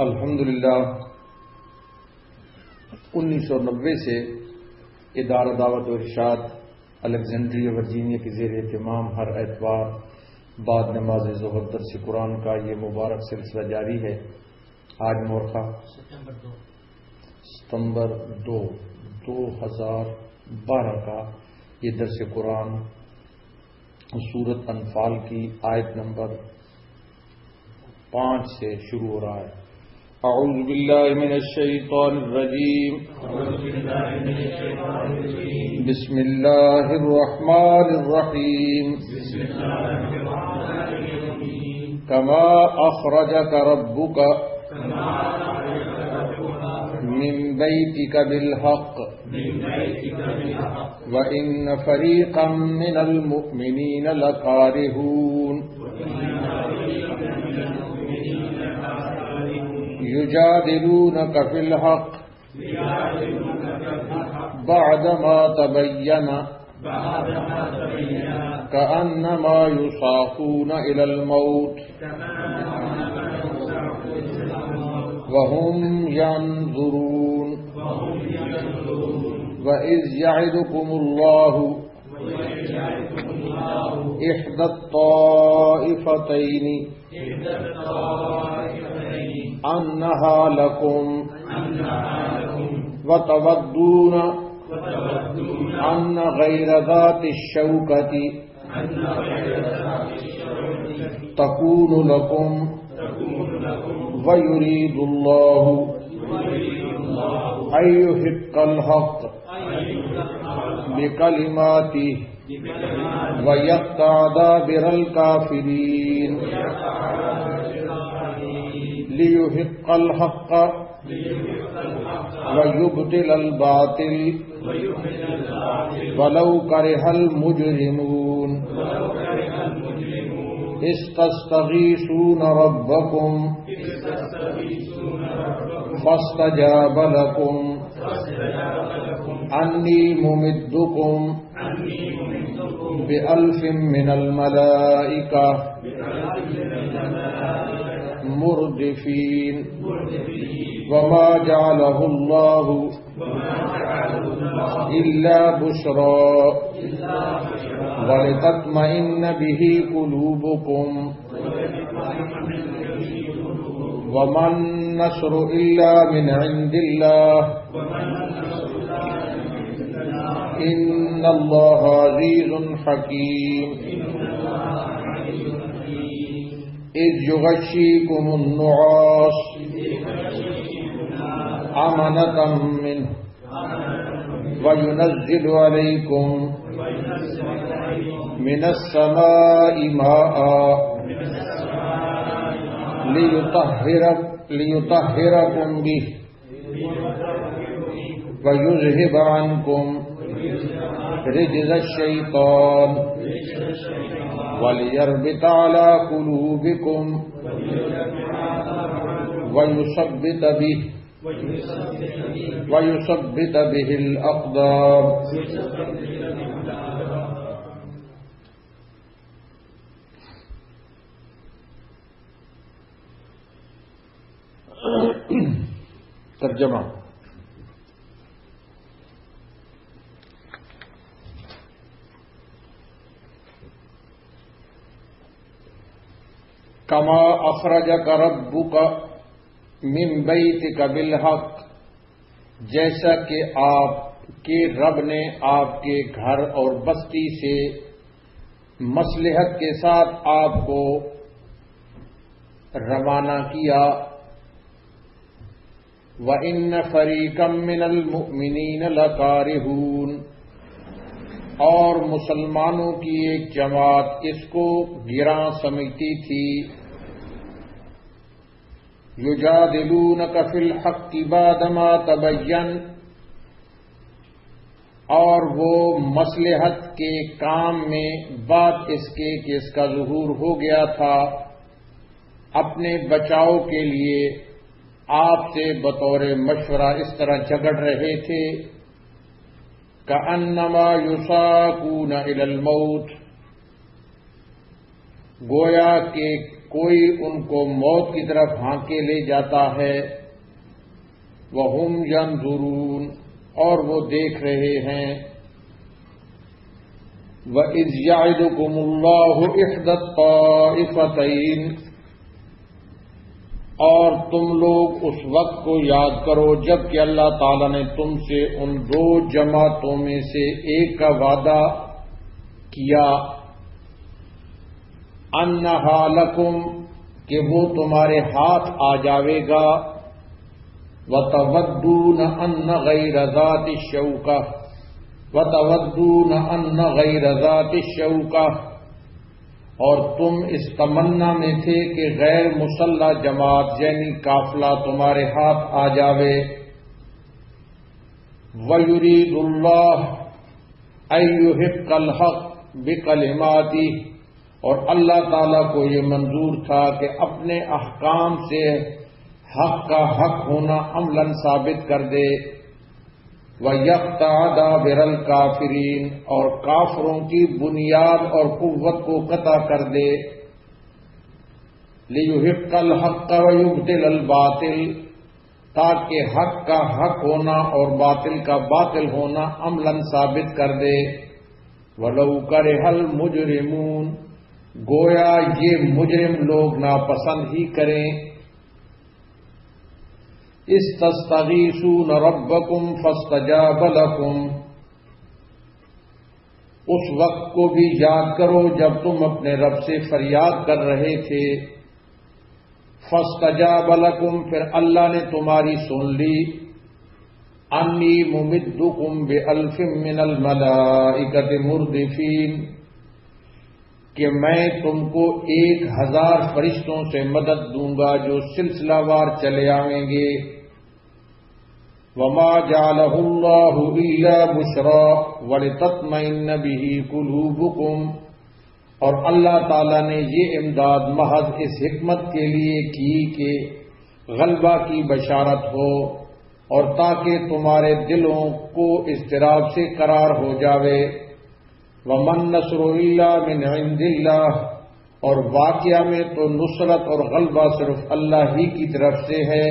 الحمدللہ 1990 سے ادارہ دعوت و ارشاد الیگزینڈریا ورجینیا کے زیر اہتمام ہر اتوار بعد نماز ظہر درس قرآن کا یہ مبارک سلسلہ جاری ہے۔ آج مورخہ ستمبر 2012 کا یہ درس قرآن سورۃ انفال کی آیت نمبر 5 سے شروع ہو رہا ہے۔ اعوذ باللہ من الشیطان الرجیم بسم اللہ الرحمن الرحیم کما اخرجک ربک من بیتک بالحق وإن فریقا من المؤمنین لکارہون یجادلونک فی الحق بعدما تبین کأنما یساقون الی الموت وهم ينظرون وإذ يعدكم الله إحدى الطائفتين أنها لكم وتودون أن غير ذات الشوكة تكون لكم ويريد الله أن يحق الحق بكلماته ويقطع دابر الكافرين ليحق الحق ويبطل الباطل ولو كره المجرمون إذ تستغيثون ربكم فاستجاب لكم أني ممدكم بألف من الملائكة مردفين وما جعله الله إلا بشرى ولتطمئن به قلوبكم وما النصر إلا من عند الله إن الله عزيز حكيم إذ يغشيكم النعاس أمنة منه وينزل عليكم من السماء ماء ليطهركم به ويذهب عنكم رجز الشيطان وليربط على قلوبكم ويثبت به الأقدام۔ ترجمہ۔ کما اخرجک ربک من بیتک بالحق، جیسا کہ آپ کے رب نے آپ کے گھر اور بستی سے مصلحت کے ساتھ آپ کو روانہ کیا۔ وَإِنَّ فَرِيقًا مِّنَ الْمُؤْمِنِينَ لَكَارِهُونَ، اور مسلمانوں کی ایک جماعت اس کو گراں سمجھتی تھی۔ یجادلونک فی الحق بعدما تبین، اور وہ مصلحت کے کام میں بعد اس کے کہ اس کا ظہور ہو گیا تھا اپنے بچاؤ کے لیے آپ سے بطور مشورہ اس طرح جھگڑ رہے تھے کأنما یساقون الی الموت، گویا کہ کوئی ان کو موت کی طرف ہانکے لے جاتا ہے، وَهُمْ يَنْظُرُونَ اور وہ دیکھ رہے ہیں۔ وَإِذْ يَعِدُكُمُ اللَّهُ إِحْدَى الطَّائِفَتَيْنِ اور تم لوگ اس وقت کو یاد کرو جب کہ اللہ تعالی نے تم سے ان دو جماعتوں میں سے ایک کا وعدہ کیا، أَنَّهَا لَكُمْ کہ وہ تمہارے ہاتھ آ جاوے گا، وَتَوَدُّونَ أَنَّ غَيْرَ ذَاتِ الشَّوْكَةِ وَتَوَدُّونَ أَنَّ غَيْرَ ذَاتِ الشَّوْكَةِ اور تم اس تمنا میں تھے کہ غیر مسلح جماعت یعنی قافلہ تمہارے ہاتھ آ جاوے۔ وَيُرِيدُ اللَّهُ أَن يُحِقَّ الْحَقَّ بِكَلِمَاتِهِ اور اللہ تعالیٰ کو یہ منظور تھا کہ اپنے احکام سے حق کا حق ہونا عملاً ثابت کر دے، وَيَقْطَعَ دَابِرَ الْكَافِرِينَ اور کافروں کی بنیاد اور قوت کو قطع کر دے، لِيُحِقَّ الْحَقَّ وَيُبْطِلَ الْبَاطِلَ تاکہ حق کا حق ہونا اور باطل کا باطل ہونا عملاً ثابت کر دے، وَلَوْ كَرِهَ الْمُجْرِمُونَ گویا یہ مجرم لوگ ناپسند ہی کریں۔ استستغیثون ربکم فاستجاب لکم اس وقت کو بھی یاد کرو جب تم اپنے رب سے فریاد کر رہے تھے، فاستجاب لکم پھر اللہ نے تمہاری سن لی، انی ممدکم بألف من الملائکۃ مردفین کہ میں تم کو 1000 فرشتوں سے مدد دوں گا جو سلسلہ وار چلے آئیں گے۔ وَمَا جَعَلَهُ اللَّهُ إِلَّا بُشْرَىٰ وَلِتَطْمَئِنَّ بِهِ قُلُوبُكُمْ اور اللہ تعالیٰ نے یہ امداد محض اس حکمت کے لیے کی کہ غلبہ کی بشارت ہو اور تاکہ تمہارے دلوں کو اضطراب سے قرار ہو جاوے۔ وَمَن نَّصْرُ إِلَّا مِنْ عِندِ اللَّهِ اور واقعہ میں تو نصرت اور غلبہ صرف اللہ ہی کی طرف سے ہے۔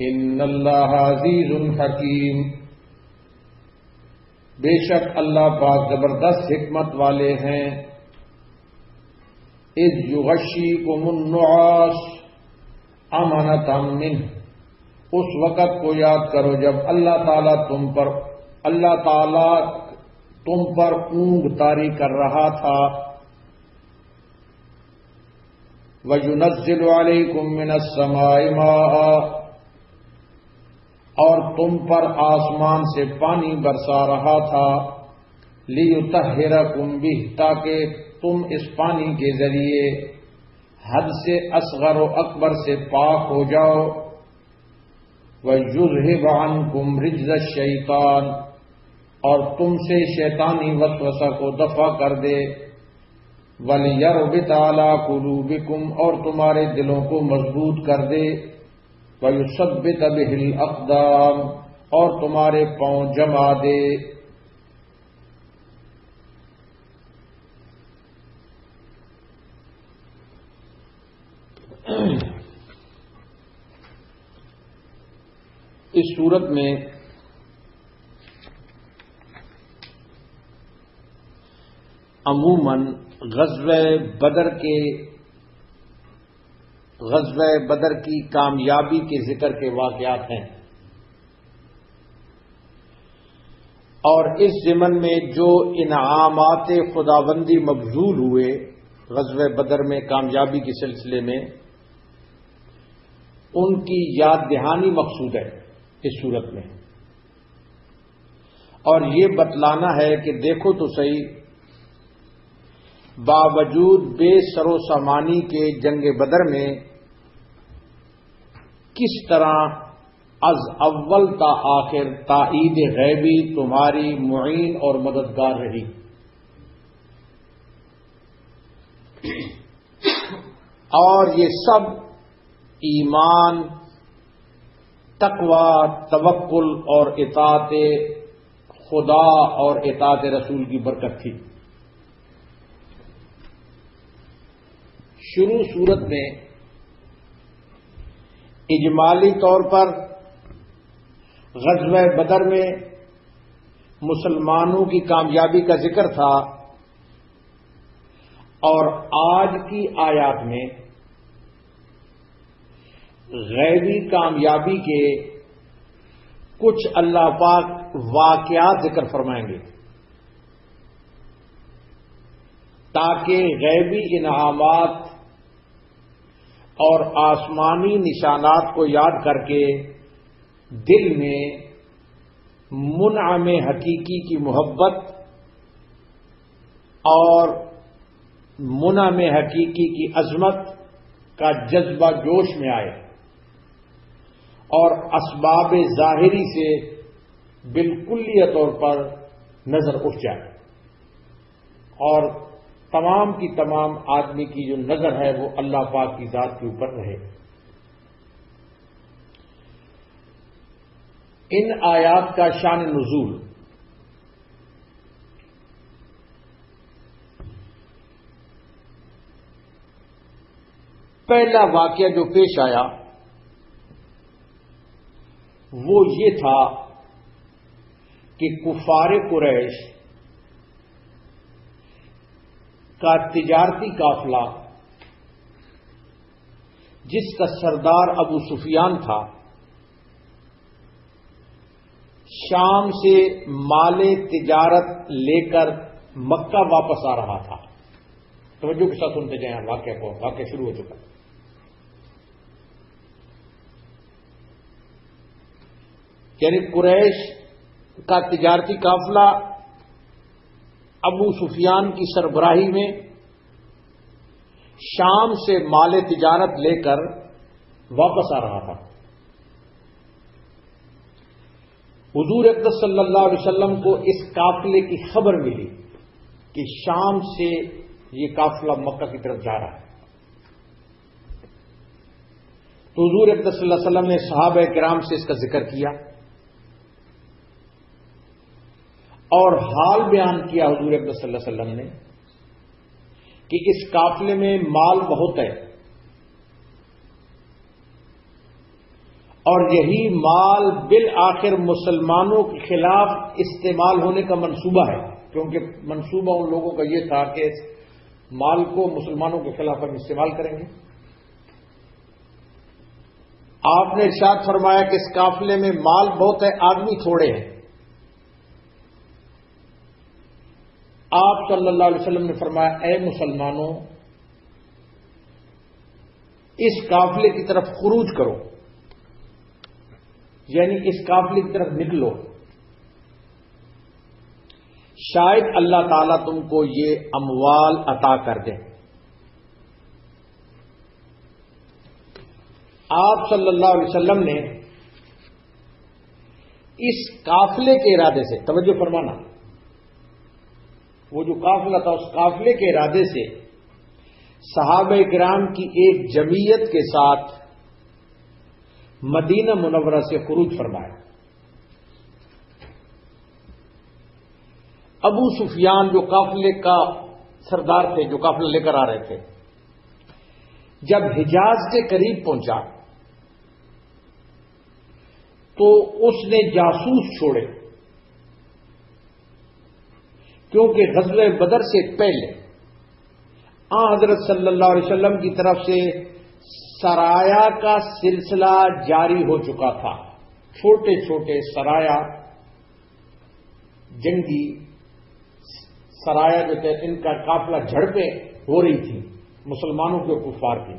ان اللہ عزیز حکیم بے شک اللہ پاک زبردست حکمت والے ہیں۔ اذ یغشیکم النعاس امنۃ منہ اس وقت کو یاد کرو جب اللہ تعالیٰ تم پر اونگ طاری کر رہا تھا۔ وَيُنَزِّلُ عَلَيْكُم مِّنَ السَّمَاءِ مَاءً اور تم پر آسمان سے پانی برسا رہا تھا، لِيُطَهِّرَكُم بِهِ تاکہ تم اس پانی کے ذریعے حد سے اصغر و اکبر سے پاک ہو جاؤ، وَيُذْهِبَ عَنكُم رِجْزَ الشَّيْطَانِ اور تم سے شیطانی وسوسہ کو دفع کر دے، وَلِيَرْبِطَ عَلَىٰ قُلُوبِكُمْ اور تمہارے دلوں کو مضبوط کر دے، وَيُثَبِّتَ بِهِ الْأَقْدَامَ اور تمہارے پاؤں جما دے۔ اس صورت میں عموماً غزوہ بدر کی کامیابی کے ذکر کے واقعات ہیں، اور اس ضمن میں جو انعامات خداوندی مبذول ہوئے غزوہ بدر میں کامیابی کے سلسلے میں ان کی یاد دہانی مقصود ہے اس صورت میں، اور یہ بتلانا ہے کہ دیکھو تو صحیح باوجود بے سر و سامانی کے جنگ بدر میں کس طرح از اول تا آخر تائید غیبی تمہاری معین اور مددگار رہی، اور یہ سب ایمان، تقوی، توکل اور اطاعت خدا اور اطاعت رسول کی برکت تھی۔ شروع صورت میں اجمالی طور پر غزوہ بدر میں مسلمانوں کی کامیابی کا ذکر تھا، اور آج کی آیات میں غیبی کامیابی کے کچھ اللہ پاک واقعات ذکر فرمائیں گے تاکہ غیبی انعامات اور آسمانی نشانات کو یاد کر کے دل میں منعم حقیقی کی محبت اور منعم حقیقی کی عظمت کا جذبہ جوش میں آئے اور اسباب ظاہری سے بالکلیہ طور پر نظر اٹھ جائے، اور تمام کی تمام آدمی کی جو نظر ہے وہ اللہ پاک کی ذات کے اوپر رہے۔ ان آیات کا شان نزول پہلا واقعہ جو پیش آیا وہ یہ تھا کہ کفار قریش کا تجارتی قافلہ جس کا سردار ابو سفیان تھا، شام سے مال تجارت لے کر مکہ واپس آ رہا تھا۔ توجہ کے ساتھ سنتے جائیں واقعہ شروع ہو چکا۔ یعنی قریش کا تجارتی قافلہ ابو سفیان کی سربراہی میں شام سے مال تجارت لے کر واپس آ رہا تھا۔ حضور اقدس صلی اللہ علیہ وسلم کو اس قافلے کی خبر ملی کہ شام سے یہ قافلہ مکہ کی طرف جا رہا ہے، تو حضور اقدس صلی اللہ علیہ وسلم نے صحابہ کرام سے اس کا ذکر کیا اور حال بیان کیا حضور اقدس صلی اللہ علیہ وسلم نے کہ اس قافلے میں مال بہت ہے اور یہی مال بالآخر مسلمانوں کے خلاف استعمال ہونے کا منصوبہ ہے، کیونکہ منصوبہ ان لوگوں کا یہ تھا کہ مال کو مسلمانوں کے خلاف ہم استعمال کریں گے۔ آپ نے ارشاد فرمایا کہ اس قافلے میں مال بہت ہے، آدمی تھوڑے ہیں۔ آپ صلی اللہ علیہ وسلم نے فرمایا، اے مسلمانوں، اس قافلے کی طرف خروج کرو، یعنی اس قافلے کی طرف نکلو، شاید اللہ تعالیٰ تم کو یہ اموال عطا کر دے۔ آپ صلی اللہ علیہ وسلم نے اس قافلے کے ارادے سے، توجہ فرمانا، وہ جو قافلہ تھا اس قافلے کے ارادے سے صحابہ کرام کی ایک جمعیت کے ساتھ مدینہ منورہ سے خروج فرمایا۔ ابو سفیان جو قافلے کا سردار تھے، جو قافلہ لے کر آ رہے تھے، جب حجاز کے قریب پہنچا تو اس نے جاسوس چھوڑے، کیونکہ غزوہ بدر سے پہلے حضرت صلی اللہ علیہ وسلم کی طرف سے سرایا کا سلسلہ جاری ہو چکا تھا۔ چھوٹے چھوٹے سرایا، جنگی سرایا جو تھے، ان کا قافلہ جھڑپیں ہو رہی تھی مسلمانوں کے کفار کی۔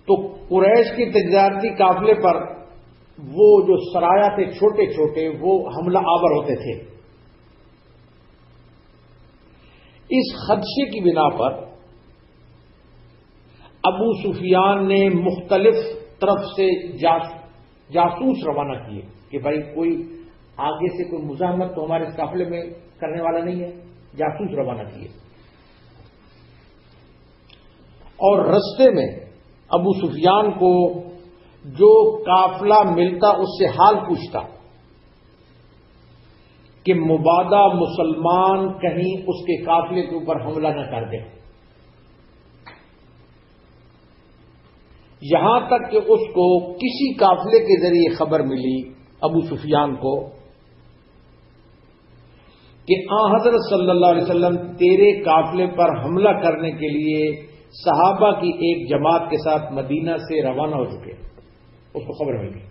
تو قریش کی تجارتی قافلے پر وہ جو سرایا تھے چھوٹے چھوٹے، وہ حملہ آور ہوتے تھے۔ اس خدشے کی بنا پر ابو سفیان نے مختلف طرف سے جاسوس روانہ کیے کہ بھائی کوئی آگے سے کوئی مزاحمت تو ہمارے اس قافلے میں کرنے والا نہیں ہے، جاسوس روانہ کیے۔ اور رستے میں ابو سفیان کو جو قافلہ ملتا اس سے حال پوچھتا کہ مبادا مسلمان کہیں اس کے قافلے کے اوپر حملہ نہ کر دیں۔ یہاں تک کہ اس کو کسی قافلے کے ذریعے خبر ملی ابو سفیان کو کہ حضرت صلی اللہ علیہ وسلم تیرے قافلے پر حملہ کرنے کے لیے صحابہ کی ایک جماعت کے ساتھ مدینہ سے روانہ ہو چکے، اس کو خبر ملی۔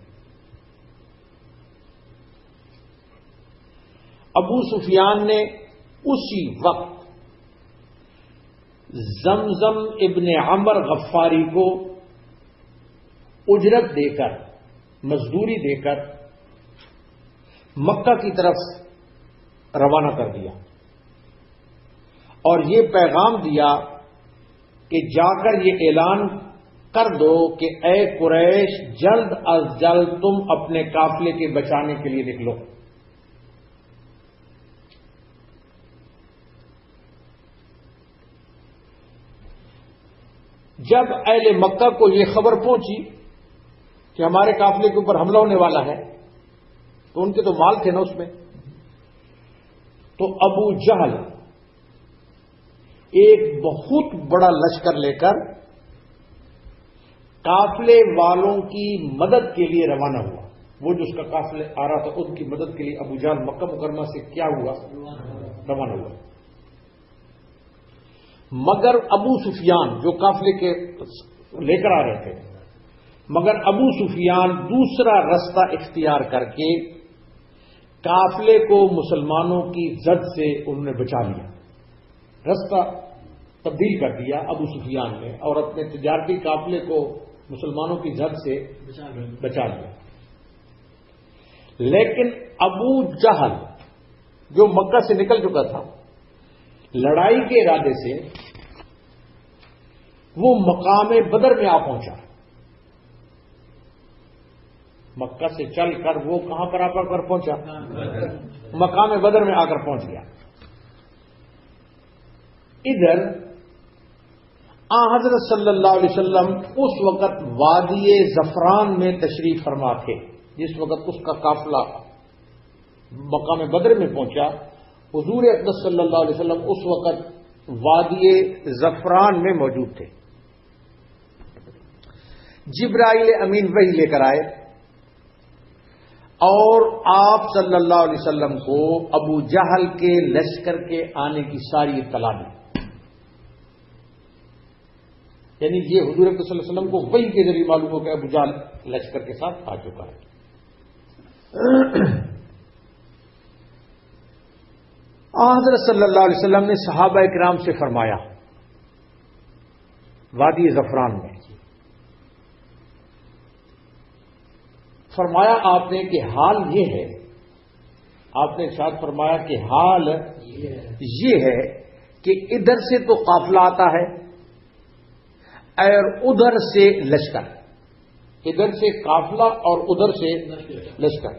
ابو سفیان نے اسی وقت زمزم ابن عمر غفاری کو اجرت دے کر، مزدوری دے کر مکہ کی طرف روانہ کر دیا اور یہ پیغام دیا کہ جا کر یہ اعلان کر دو کہ اے قریش، جلد از جلد تم اپنے قافلے کے بچانے کے لیے نکلو۔ جب اہل مکہ کو یہ خبر پہنچی کہ ہمارے قافلے کے اوپر حملہ ہونے والا ہے، تو ان کے تو مال تھے نا اس میں، تو ابو جہل ایک بہت بڑا لشکر لے کر قافلے والوں کی مدد کے لیے روانہ ہوا۔ وہ جو اس کا قافلہ آ رہا تھا ان کی مدد کے لیے ابو جہل مکہ مکرمہ سے کیا ہوا؟ روانہ ہوا۔ مگر ابو سفیان جو قافلے کے لے کر آ رہے تھے، مگر ابو سفیان دوسرا رستہ اختیار کر کے قافلے کو مسلمانوں کی زد سے انہوں نے بچا لیا، رستہ تبدیل کر دیا ابو سفیان نے اور اپنے تجارتی قافلے کو مسلمانوں کی زد سے بچا لیا۔ لیکن ابو جہل جو مکہ سے نکل چکا تھا لڑائی کے ارادے سے، وہ مقام بدر میں آ پہنچا۔ مکہ سے چل کر وہ کہاں پر آ کر پہنچا؟ مقام بدر میں آ کر پہنچ گیا۔ ادھر حضرت صلی اللہ علیہ وسلم اس وقت وادی زفران میں تشریف فرما تھے، جس وقت اس کا قافلہ مقام بدر میں پہنچا۔ حضور اقدس صلی اللہ علیہ وسلم اس وقت وادی زفران میں موجود تھے۔ جبرائیل امین وحی لے کر آئے اور آپ صلی اللہ علیہ وسلم کو ابو جہل کے لشکر کے آنے کی ساری اطلاع دی۔ یعنی یہ حضور صلی اللہ علیہ وسلم کو وحی کے ذریعے معلوم ہو کہ ابو جہل لشکر کے ساتھ آ چکا ہے۔ حضرت صلی اللہ علیہ وسلم نے صحابہ کرام سے فرمایا وادی زفران میں، فرمایا آپ نے کہ حال یہ ہے، آپ نے ارشاد فرمایا کہ حال یہ ہے کہ ادھر سے تو قافلہ آتا ہے اور ادھر سے لشکر، ادھر سے قافلہ اور ادھر سے لشکر۔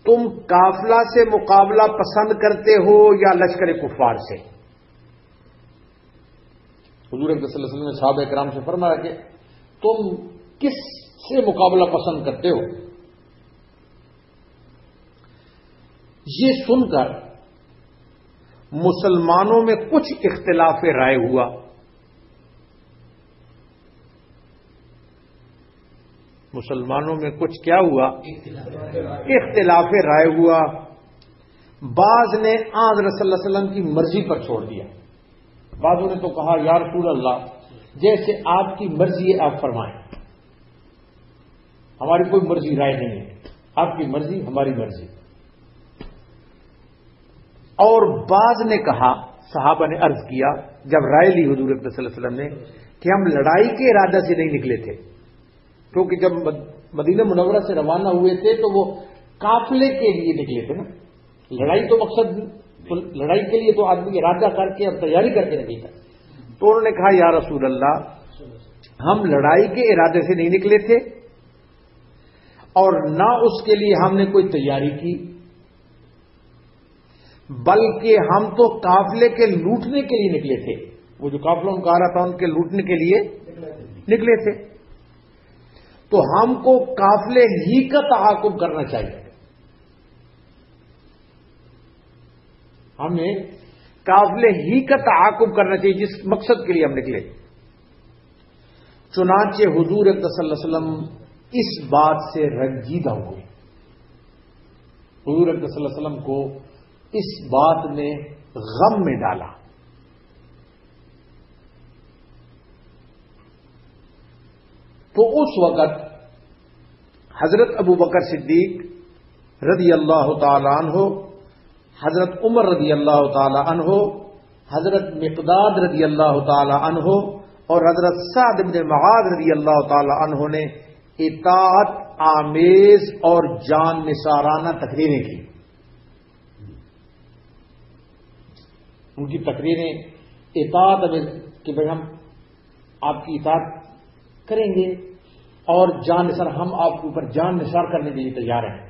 تم قافلہ سے مقابلہ پسند کرتے ہو یا لشکر کفار سے؟ حضور صلی اللہ علیہ وسلم نے صحابہ کرام سے فرمایا کہ تم کس سے مقابلہ پسند کرتے ہو؟ یہ سن کر مسلمانوں میں کچھ اختلاف رائے ہوا۔ مسلمانوں میں کچھ کیا ہوا؟ اختلاف رائے ہوا۔ بعض نے حضرت صلی اللہ علیہ وسلم کی مرضی پر چھوڑ دیا، بعضوں نے تو کہا یا رسول اللہ جیسے آپ کی مرضی ہے آپ فرمائیں، ہماری کوئی مرضی رائے نہیں ہے، آپ کی مرضی ہماری مرضی۔ اور بعض نے کہا، صحابہ نے عرض کیا جب رائے لی حضور صلی اللہ علیہ وسلم نے کہ ہم لڑائی کے ارادہ سے نہیں نکلے تھے، کیونکہ جب مدینہ منورہ سے روانہ ہوئے تھے تو وہ قافلے کے لیے نکلے تھے نا، لڑائی تو مقصد، لڑائی کے لیے تو آدمی ارادہ کر کے اور تیاری کر کے نکلتا۔ تو انہوں نے کہا یا رسول اللہ ہم لڑائی کے ارادے سے نہیں نکلے تھے اور نہ اس کے لیے ہم نے کوئی تیاری کی، بلکہ ہم تو قافلے کے لوٹنے کے لیے نکلے تھے۔ وہ جو قافلہ ان کا آ رہا تھا ان کے لوٹنے کے لیے نکلے تھے، تو ہم کو قافلے ہی کا تعاقب کرنا چاہیے، ہمیں قافلے ہی کا تعاقب کرنا چاہیے جس مقصد کے لیے ہم نکلے۔ چنانچہ حضور صلی اللہ علیہ وسلم اس بات سے رنجیدہ ہوئے. حضور صلی اللہ علیہ وسلم کو اس بات نے غم میں ڈالا. تو اس وقت حضرت ابو بکر صدیق رضی اللہ تعالی عنہ، حضرت عمر رضی اللہ تعالی عنہ، حضرت مقداد رضی اللہ تعالی عنہ اور حضرت سعد بن معاذ رضی اللہ تعالی عنہ نے اطاعت آمیز اور جان نثارانہ تقریریں کی. ان کی تقریریں اطاعت آمیز کہ بھائی ہم آپ کی اطاعت کریں گے اور جان نثار، ہم آپ کے اوپر جان نثار کرنے کے لیے تیار ہیں.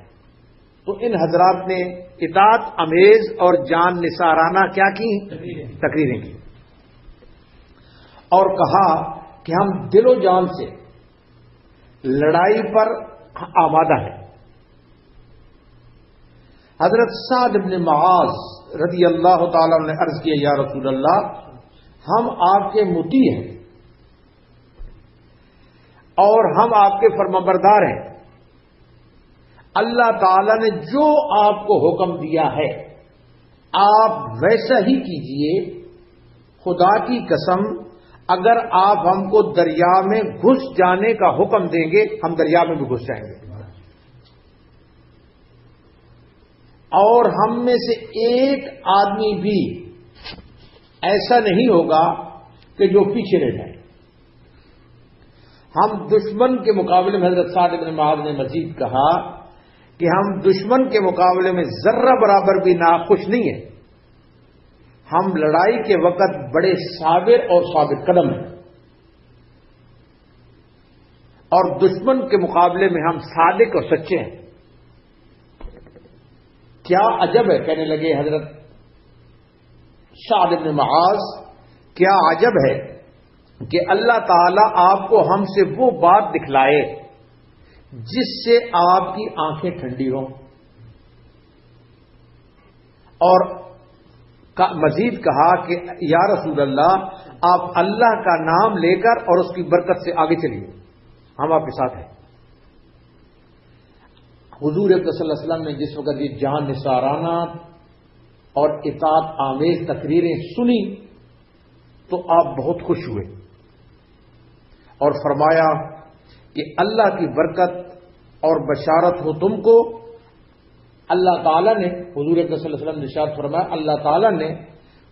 تو ان حضرات نے اطاعت آمیز اور جان نثارانہ کیا کی؟ تقریریں کی اور کہا کہ ہم دل و جان سے لڑائی پر آمادہ ہیں. حضرت سعد بن معاذ رضی اللہ تعالی عنہ نے عرض کیا، یا رسول اللہ، ہم آپ کے مطیع ہیں اور ہم آپ کے فرمانبردار ہیں. اللہ تعالی نے جو آپ کو حکم دیا ہے آپ ویسا ہی کیجئے. خدا کی قسم، اگر آپ ہم کو دریا میں گھس جانے کا حکم دیں گے ہم دریا میں بھی گھس جائیں گے، اور ہم میں سے ایک آدمی بھی ایسا نہیں ہوگا کہ جو پیچھے رہ جائے. ہم دشمن کے مقابلے میں، حضرت سعد بن معاذ نے مزید کہا کہ ہم دشمن کے مقابلے میں ذرہ برابر بھی ناخوش نہیں ہیں. ہم لڑائی کے وقت بڑے صابر اور ثابت قدم ہیں اور دشمن کے مقابلے میں ہم صادق اور سچے ہیں. کیا عجب ہے، کہنے لگے حضرت سعد بن معاذ، کیا عجب ہے کہ اللہ تعالی آپ کو ہم سے وہ بات دکھلائے جس سے آپ کی آنکھیں ٹھنڈی ہوں. اور مزید کہا کہ یا رسول اللہ، آپ اللہ کا نام لے کر اور اس کی برکت سے آگے چلیے، ہم آپ کے ساتھ ہیں. حضور صلی اللہ علیہ وسلم نے جس وقت یہ جان نثارانہ اور اطاعت آمیز تقریریں سنی تو آپ بہت خوش ہوئے اور فرمایا کہ اللہ کی برکت اور بشارت ہو تم کو. اللہ تعالیٰ نے، حضور صلی اللہ علیہ وسلم نے ارشاد فرمایا، اللہ تعالیٰ نے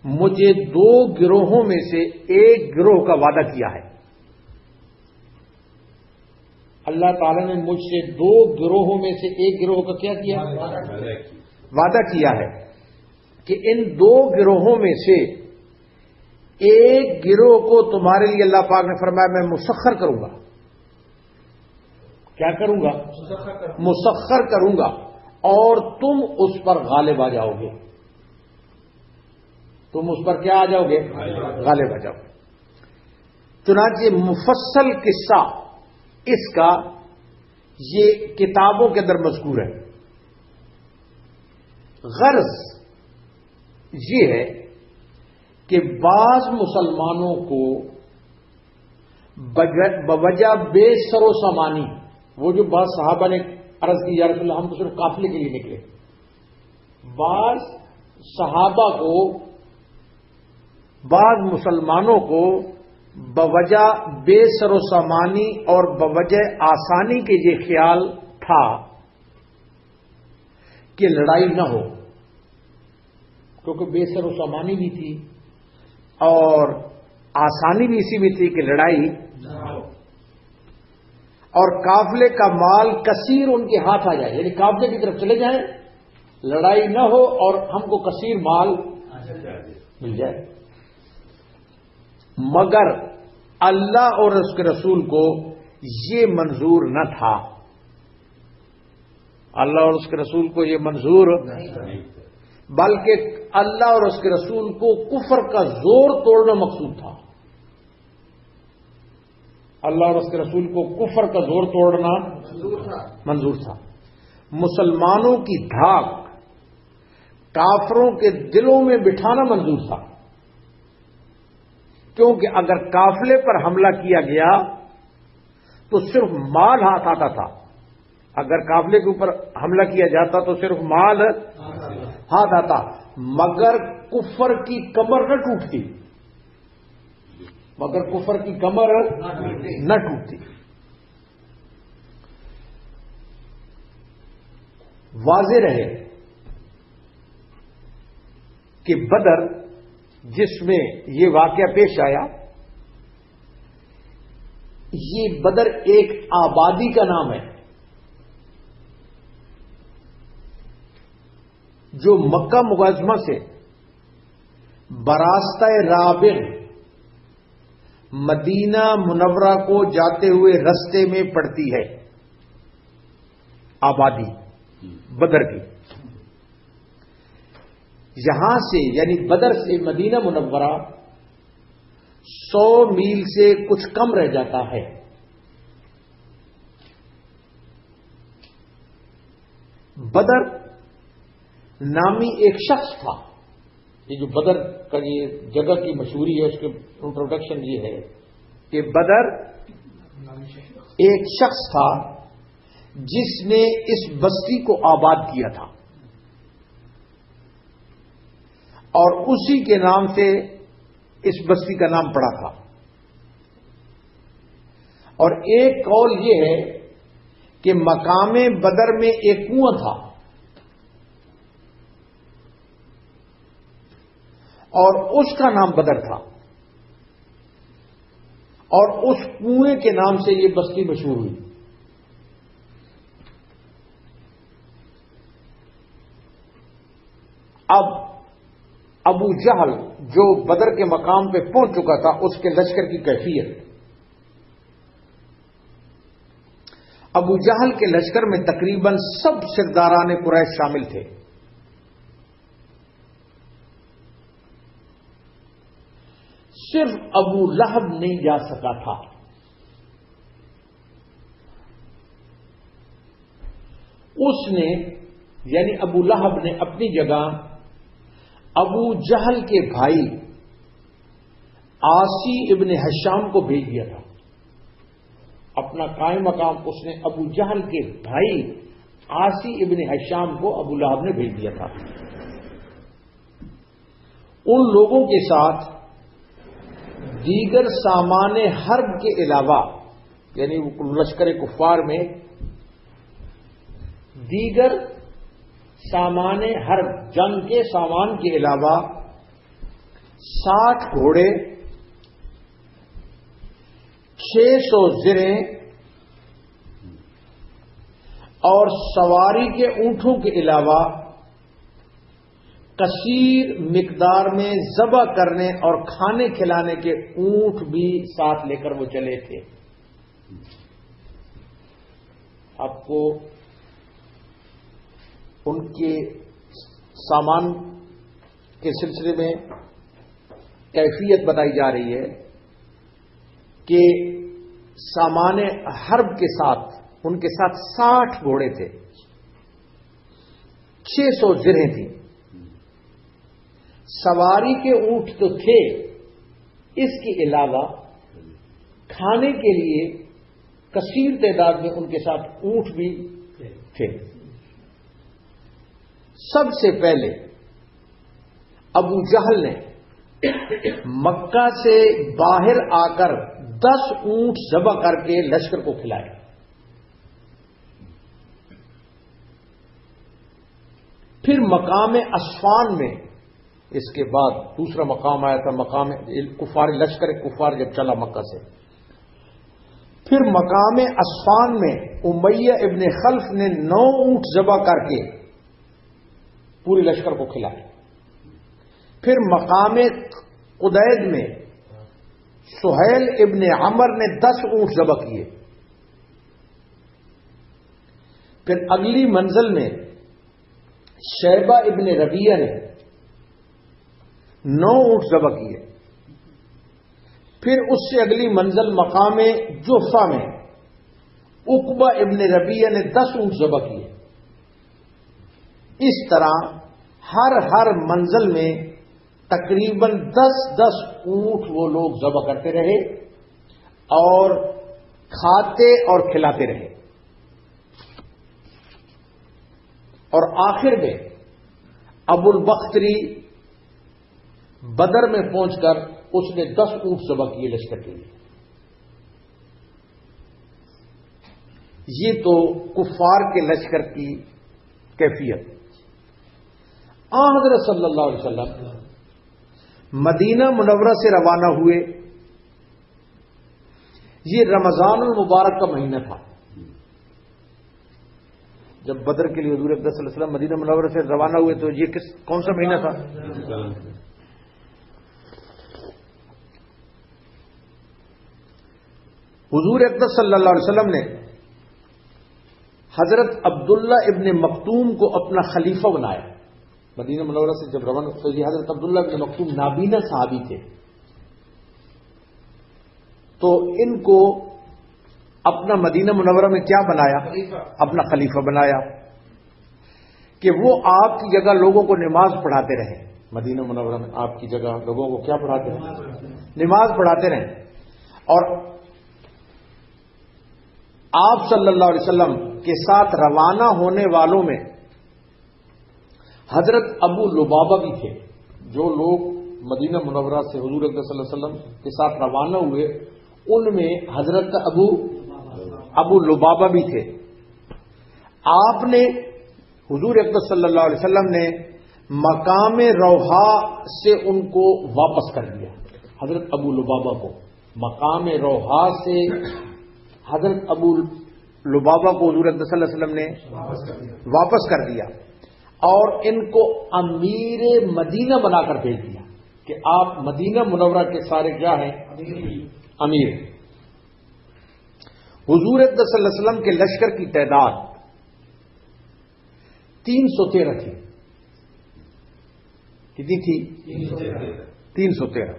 مجھے 2 گروہوں میں سے ایک گروہ کا وعدہ کیا ہے. اللہ تعالیٰ نے مجھ سے 2 گروہوں میں سے ایک گروہ کا کیا کیا؟ وعدہ کیا ہے کہ ان 2 گروہوں میں سے ایک گروہ کو تمہارے لیے اللہ پاک نے فرمایا میں مسخر کروں گا. کیا کروں گا؟ مسخر کروں گا اور تم اس پر غالب آ جاؤ گے. تم اس پر کیا آ جاؤ گے؟ غالب آ جاؤ گے. چنانچہ مفصل قصہ اس کا یہ کتابوں کے اندر مذکور ہے. غرض یہ ہے کہ بعض مسلمانوں کو بوجہ بے سر و سامانی، وہ جو بعض صحابہ نے عرض کی یا رسول اللہ ہم تو صرف قافلے کے لیے نکلے، بعض صحابہ کو، بعض مسلمانوں کو بوجہ بے سر و سامانی اور بوجہ آسانی کے یہ خیال تھا کہ لڑائی نہ ہو، کیونکہ بے سر و سامانی بھی تھی اور آسانی بھی اسی میں تھی کہ لڑائی نہ ہو، اور قافلے کا مال کثیر ان کے ہاتھ آ جائے، یعنی قافلے کی طرف چلے جائیں، لڑائی نہ ہو اور ہم کو کثیر مال مل جائے. مگر اللہ اور اس کے رسول کو یہ منظور نہ تھا. اللہ اور اس کے رسول کو یہ منظور نہیں، بلکہ اللہ اور اس کے رسول کو کفر کا زور توڑنا مقصود تھا. اللہ اور اس کے رسول کو کفر کا زور توڑنا منظور تھا. مسلمانوں کی دھاک کافروں کے دلوں میں بٹھانا منظور تھا، کیونکہ اگر قافلے پر حملہ کیا گیا تو صرف مال ہاتھ آتا تھا. اگر قافلے کے اوپر حملہ کیا جاتا تو صرف مال ہاتھ آتا، مگر کفر کی کمر نہ ٹوٹتی، مگر کفر کی کمر نہ ٹوٹتی. واضح رہے کہ بدر جس میں یہ واقعہ پیش آیا، یہ بدر ایک آبادی کا نام ہے جو مکہ معظمہ سے براستہ رابغ مدینہ منورہ کو جاتے ہوئے رستے میں پڑتی ہے. آبادی بدر کی یہاں سے یعنی بدر سے مدینہ منورہ 100 میل سے کچھ کم رہ جاتا ہے. بدر نامی ایک شخص تھا. یہ جو بدر کا یہ جگہ کی مشہوری ہے، اس کے انٹروڈکشن یہ ہے کہ بدر ایک شخص تھا جس نے اس بستی کو آباد کیا تھا اور اسی کے نام سے اس بستی کا نام پڑا تھا. اور ایک قول یہ ہے کہ مقام بدر میں ایک کنواں تھا اور اس کا نام بدر تھا، اور اس کنویں کے نام سے یہ بستی مشہور ہوئی. اب ابو جہل جو بدر کے مقام پہ پہنچ چکا تھا، اس کے لشکر کی کیفیت. ابو جہل کے لشکر میں تقریباً سب سرداران قریش شامل تھے. صرف ابو لہب نہیں جا سکا تھا. اس نے یعنی ابو لہب نے اپنی جگہ ابو جہل کے بھائی عاصی ابن حشام کو بھیج دیا تھا. اپنا قائم مقام اس نے ابو جہل کے بھائی عاصی ابن حشام کو ابو لہب نے بھیج دیا تھا. ان لوگوں کے ساتھ دیگر سامان حرب کے علاوہ یعنی لشکر کفار میں دیگر سامان حرب جنگ کے سامان کے علاوہ 60 گھوڑے، 600 زرہیں اور سواری کے اونٹوں کے علاوہ کثیر مقدار میں ذبح کرنے اور کھانے کھلانے کے اونٹ بھی ساتھ لے کر وہ چلے تھے. آپ کو ان کے سامان کے سلسلے میں کیفیت بتائی جا رہی ہے کہ سامان حرب کے ساتھ ان کے ساتھ 60 گھوڑے تھے، 600 زرہیں تھیں، سواری کے اونٹ تو تھے، اس کے علاوہ کھانے کے لیے کثیر تعداد میں ان کے ساتھ اونٹ بھی تھے. سب سے پہلے ابو جہل نے مکہ سے باہر آ کر 10 اونٹ ذبح کر کے لشکر کو کھلائے. پھر مقام اسفان میں اس کے بعد دوسرا مقام آیا تھا، مقام کفار، لشکر کفار جب چلا مکہ سے. پھر مقام اسفان میں امیہ ابن خلف نے 9 اونٹ ذبح کر کے پوری لشکر کو کھلائے. پھر مقام قدید میں سہیل ابن عمر نے 10 اونٹ ذبح کیے. پھر اگلی منزل میں شیبہ ابن ربیہ نے 9 اونٹ ذبح کیے. پھر اس سے اگلی منزل مقام جوفہ میں عقبہ ابن ربیہ نے 10 اونٹ ذبح کیے. اس طرح ہر منزل میں تقریباً 10 اونٹ وہ لوگ ذبح کرتے رہے اور کھاتے اور کھلاتے رہے، اور آخر میں ابو البختری بدر میں پہنچ کر اس نے 10 اونٹ ذبح کیے لشکر کے لیے۔ یہ تو کفار کے لشکر کی کیفیت۔ حضرت صلی اللہ علیہ وسلم مدینہ منورہ سے روانہ ہوئے۔ یہ رمضان المبارک کا مہینہ تھا۔ جب بدر کے لیے حضور اقدس صلی اللہ علیہ وسلم مدینہ منورہ سے روانہ ہوئے تو یہ کون سا مہینہ تھا؟ حضور اقدس صلی اللہ علیہ وسلم نے حضرت عبداللہ ابن مکتوم کو اپنا خلیفہ بنایا۔ مدینہ منورہ سے جب روانہ تو یہ حضرت عبداللہ ابن مکتوم نابینا صحابی تھے، تو ان کو اپنا مدینہ منورہ میں کیا بنایا؟ اپنا خلیفہ بنایا کہ وہ آپ کی جگہ لوگوں کو نماز پڑھاتے رہیں۔ مدینہ منورہ میں آپ کی جگہ لوگوں کو کیا پڑھاتے رہیں؟ نماز پڑھاتے رہیں۔ اور آپ صلی اللہ علیہ وسلم کے ساتھ روانہ ہونے والوں میں حضرت ابو لبابہ بھی تھے۔ جو لوگ مدینہ منورہ سے حضور اکرم صلی اللہ علیہ وسلم کے ساتھ روانہ ہوئے ان میں حضرت ابو لبابہ بھی تھے۔ آپ نے حضور اکرم صلی اللہ علیہ وسلم نے مقام روحا سے ان کو واپس کر دیا۔ حضرت ابو لبابہ کو مقام روحا سے حضرت ابو لبابہ کو حضور اکرم صلی اللہ علیہ وسلم نے واپس کر دیا، اور ان کو امیر مدینہ بنا کر بھیج دیا کہ آپ مدینہ منورہ کے سارے کیا ہیں؟ امیر۔ حضور اکرم صلی اللہ علیہ وسلم کے لشکر کی تعداد 313 تھی۔ کتنی تھی؟ 313۔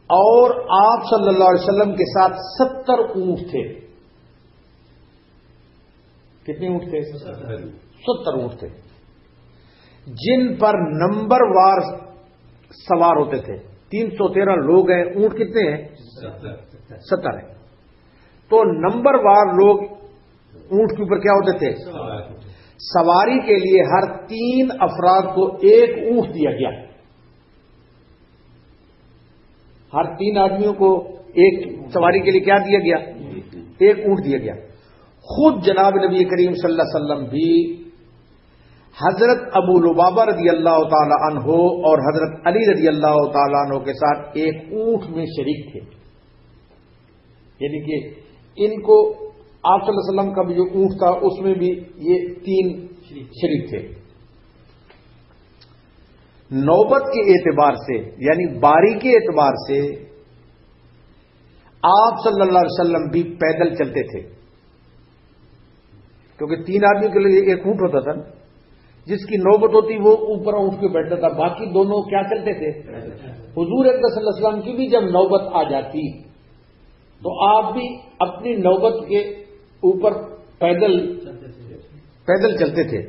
اور آپ صلی اللہ علیہ وسلم کے ساتھ 70 اونٹ تھے۔ کتنے اونٹ تھے؟ 70 اونٹ تھے، جن پر نمبر وار سوار ہوتے تھے۔ 313 لوگ ہیں، اونٹ کتنے ہیں؟ 70 ہیں۔ تو نمبر وار لوگ اونٹ کے اوپر کیا ہوتے تھے؟ سواری کے لیے ہر 3 افراد کو 1 اونٹ دیا گیا۔ ہر 3 آدمیوں کو ایک سواری کے لیے کیا دیا گیا؟ 1 اونٹ دیا گیا۔ خود جناب نبی کریم صلی اللہ علیہ وسلم بھی حضرت ابو لبابہ رضی اللہ تعالی عنہ اور حضرت علی رضی اللہ تعالی عنہ کے ساتھ 1 اونٹ میں شریک تھے۔ یعنی کہ ان کو آپ صلی اللہ علیہ وسلم کا بھی جو اونٹ تھا اس میں بھی یہ 3 شریک تھے۔ نوبت کے اعتبار سے یعنی باری کے اعتبار سے آپ صلی اللہ علیہ وسلم بھی پیدل چلتے تھے، کیونکہ 3 آدمی کے لیے 1 اونٹ ہوتا تھا، جس کی نوبت ہوتی وہ اوپر اونٹ کے بیٹھتا تھا، باقی دونوں کیا چلتے تھے؟ حضور اکرم صلی اللہ علیہ وسلم کی بھی جب نوبت آ جاتی تو آپ بھی اپنی نوبت کے اوپر پیدل چلتے تھے۔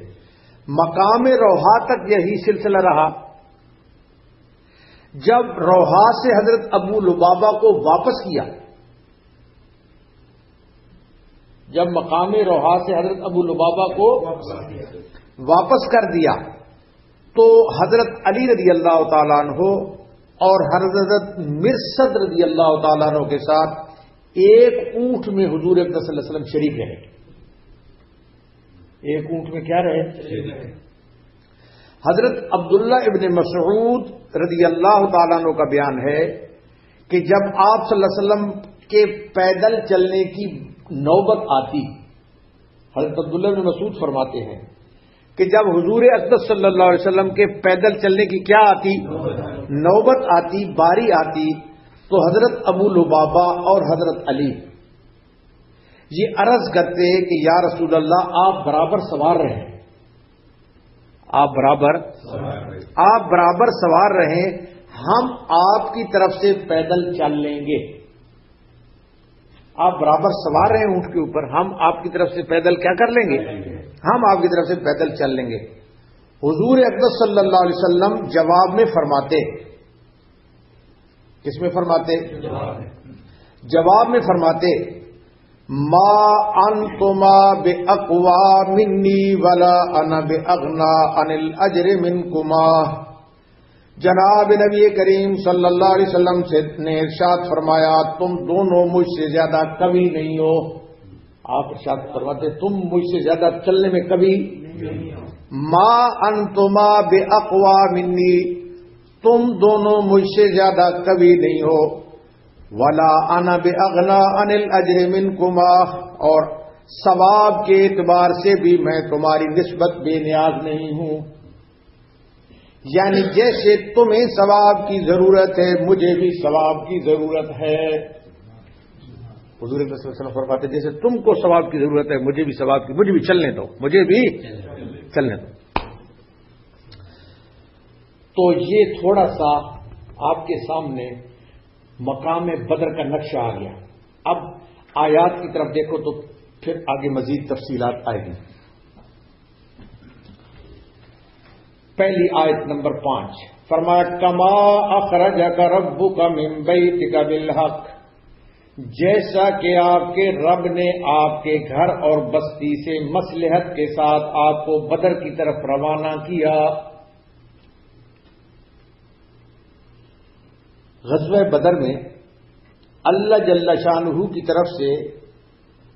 مقام روحا تک یہی سلسلہ رہا۔ جب روحا سے حضرت ابو لبابہ کو واپس کیا، جب مقام روحا سے حضرت ابو لبابہ کو واپس کر دیا تو حضرت علی رضی اللہ تعالیٰ عنہ اور حضرت مرثد رضی اللہ تعالیٰ عنہ کے ساتھ 1 اونٹ میں حضور اکرم صلی اللہ علیہ وسلم شریک رہے۔ 1 اونٹ میں کیا رہے؟ حضرت عبداللہ ابن مسعود رضی اللہ تعالیٰ عنہ کا بیان ہے کہ جب آپ صلی اللہ علیہ وسلم کے پیدل چلنے کی نوبت آتی، حضرت عبداللہ ابن مسعود فرماتے ہیں کہ جب حضور اقدس صلی اللہ علیہ وسلم کے پیدل چلنے کی کیا آتی؟ نوبت آتی، باری آتی، تو حضرت ابو لبابہ اور حضرت علی یہ عرض کرتے کہ یا رسول اللہ آپ برابر سوار رہیں، آپ برابر سوار رہیں، ہم آپ کی طرف سے پیدل چل لیں گے۔ آپ برابر سوار رہیں اونٹ کے اوپر، ہم آپ کی طرف سے پیدل کیا کر لیں گے؟ ہم آپ کی طرف سے پیدل چل لیں گے۔ حضور اقدس صلی اللہ علیہ وسلم جواب میں فرماتے، کس میں فرماتے؟ جواب میں فرماتے ما انتما باقوا منی ولا انا باغنا عن الاجر منکما. جناب نبی کریم صلی اللہ علیہ وسلم سے نے ارشاد فرمایا تم دونوں مجھ سے زیادہ کبھی نہیں ہو. آپ ارشاد فرماتے تم مجھ سے زیادہ چلنے میں کبھی ما انتما باقوا منی، تم دونوں مجھ سے زیادہ کبھی نہیں ہو. ولا انا باغنا عن الاجر منکما، اور ثواب کے اعتبار سے بھی میں تمہاری نسبت بے نیاز نہیں ہوں. یعنی جیسے تمہیں ثواب کی ضرورت ہے مجھے بھی ثواب کی ضرورت ہے. حضور صلی اللہ علیہ وسلم فرماتے جیسے تم کو ثواب کی ضرورت ہے مجھے بھی ثواب کی، مجھے بھی چلنے دو، مجھے بھی چلنے دو. تو یہ تھوڑا سا آپ کے سامنے مقام بدر کا نقشہ آ گیا. اب آیات کی طرف دیکھو تو پھر آگے مزید تفصیلات آئے گی. پہلی آیت نمبر 5 فرمایا کما اخرجک ربک من بیتک بالحق، جیسا کہ آپ کے رب نے آپ کے گھر اور بستی سے مصلحت کے ساتھ آپ کو بدر کی طرف روانہ کیا. غزوہ بدر میں اللہ جل شانہ کی طرف سے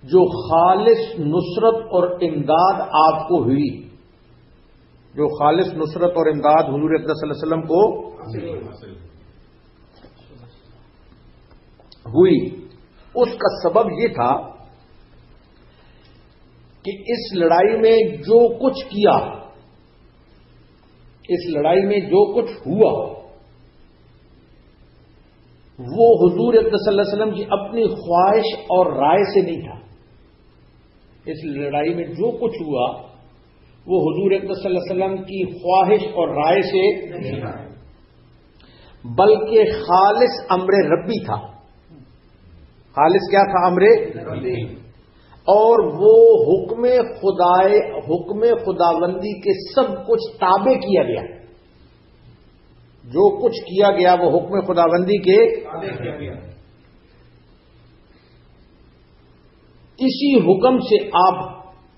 جو خالص نصرت اور امداد آپ کو ہوئی، جو خالص نصرت اور امداد حضور اقدس صلی اللہ علیہ وسلم کو ہوئی، اس کا سبب یہ تھا کہ اس لڑائی میں جو کچھ کیا، اس لڑائی میں جو کچھ ہوا وہ حضور اقدس صلی اللہ علیہ وسلم کی اپنی خواہش اور رائے سے نہیں تھا. اس لڑائی میں جو کچھ ہوا وہ حضور اقدس صلی اللہ علیہ وسلم کی خواہش اور رائے سے نہیں تھا، بلکہ خالص امر ربی تھا. خالص کیا تھا؟ امر ربی. اور وہ حکم خداوندی کے سب کچھ تابع کیا گیا. جو کچھ کیا گیا وہ حکم خداوندی کے اسی حکم سے آپ،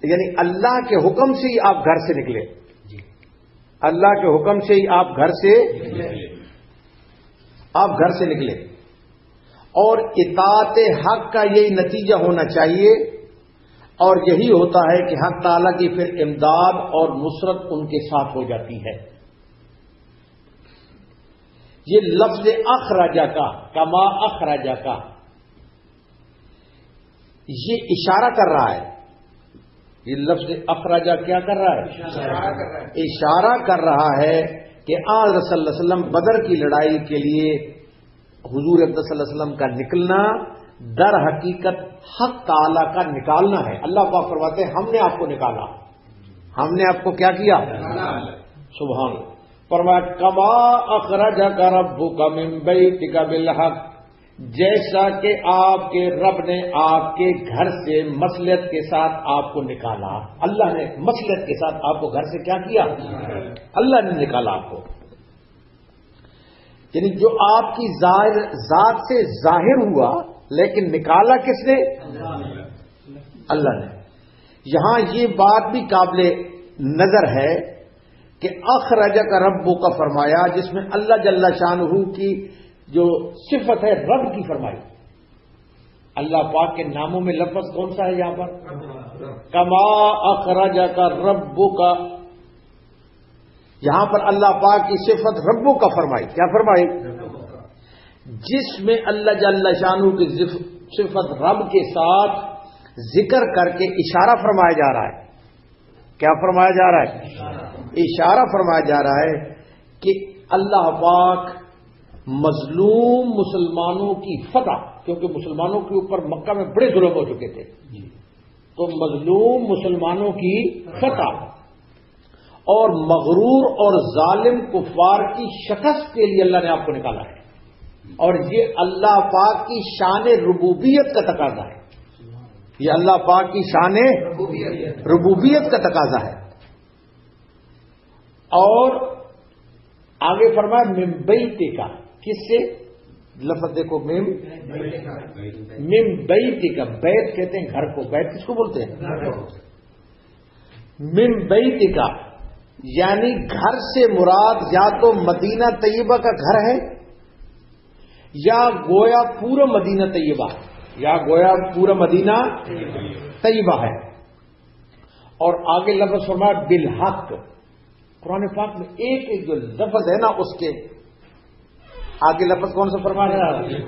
یعنی اللہ کے حکم سے ہی آپ گھر سے نکلے. اللہ کے حکم سے ہی آپ گھر سے نکلے. اور اطاعت حق کا یہی نتیجہ ہونا چاہیے، اور یہی ہوتا ہے کہ حق تعالیٰ کی پھر امداد اور نصرت ان کے ساتھ ہو جاتی ہے. یہ لفظ اخرجہ کا، کما اخرجہ کا، یہ اشارہ کر رہا ہے. یہ لفظ اخرجہ کیا کر رہا ہے؟ اشارہ کر رہا ہے کہ آج رسول اللہ علیہ وسلم بدر کی لڑائی کے لیے حضور اقدس صلی اللہ علیہ وسلم کا نکلنا در حقیقت حق تعالی کا نکالنا ہے. اللہ پاک فرماتے ہیں ہم نے آپ کو نکالا، ہم نے آپ کو کیا کیا؟ سبحان اللہ. فرمایا کما اخرجک ربک من بیتک بالحق، جیسا کہ آپ کے رب نے آپ کے گھر سے مصلحت کے ساتھ آپ کو نکالا. اللہ نے مصلحت کے ساتھ آپ کو گھر سے کیا کیا؟ اللہ نے نکالا آپ کو. یعنی جو آپ کی ذات سے ظاہر ہوا لیکن نکالا کس نے؟ اللہ نے. یہاں یہ بات بھی قابل نظر ہے کہ اخرجک ربک کا فرمایا، جس میں اللہ جل شانہ کی جو صفت ہے رب کی فرمائی. اللہ پاک کے ناموں میں لفظ کون سا ہے یہاں پر؟ کما اخرجک ربک. یہاں پر اللہ پاک کی صفت ربک کا فرمائی. کیا فرمائی؟ جس میں اللہ جل شانہ کی صفت رب کے ساتھ ذکر کر کے اشارہ فرمایا جا رہا ہے. کیا فرمایا جا رہا ہے؟ اشارہ فرمایا جا رہا ہے کہ اللہ پاک مظلوم مسلمانوں کی فتح، کیونکہ مسلمانوں کے اوپر مکہ میں بڑے ظلم ہو چکے تھے، تو مظلوم مسلمانوں کی فتح اور مغرور اور ظالم کفار کی شکست کے لیے اللہ نے آپ کو نکالا ہے. اور یہ اللہ پاک کی شان ربوبیت کا تقاضا ہے. یہ اللہ پاک کی شان ربوبیت کا تقاضا ہے. اور آگے فرمایا من بیتک، کس سے؟ لفظ دیکھو مم بیتک، بیت کہتے ہیں گھر کو، بیت کس کو بولتے ہیں؟ مم بیتک یعنی گھر سے مراد یا تو مدینہ طیبہ کا گھر ہے یا گویا پورا مدینہ طیبہ، یا گویا پورا مدینہ طیبہ ہے۔ اور آگے لفظ فرمایا بالحق، قرآن پاک میں ایک ایک جو لفظ ہے نا اس کے آگے لفظ کون سا فرما رہا ہے؟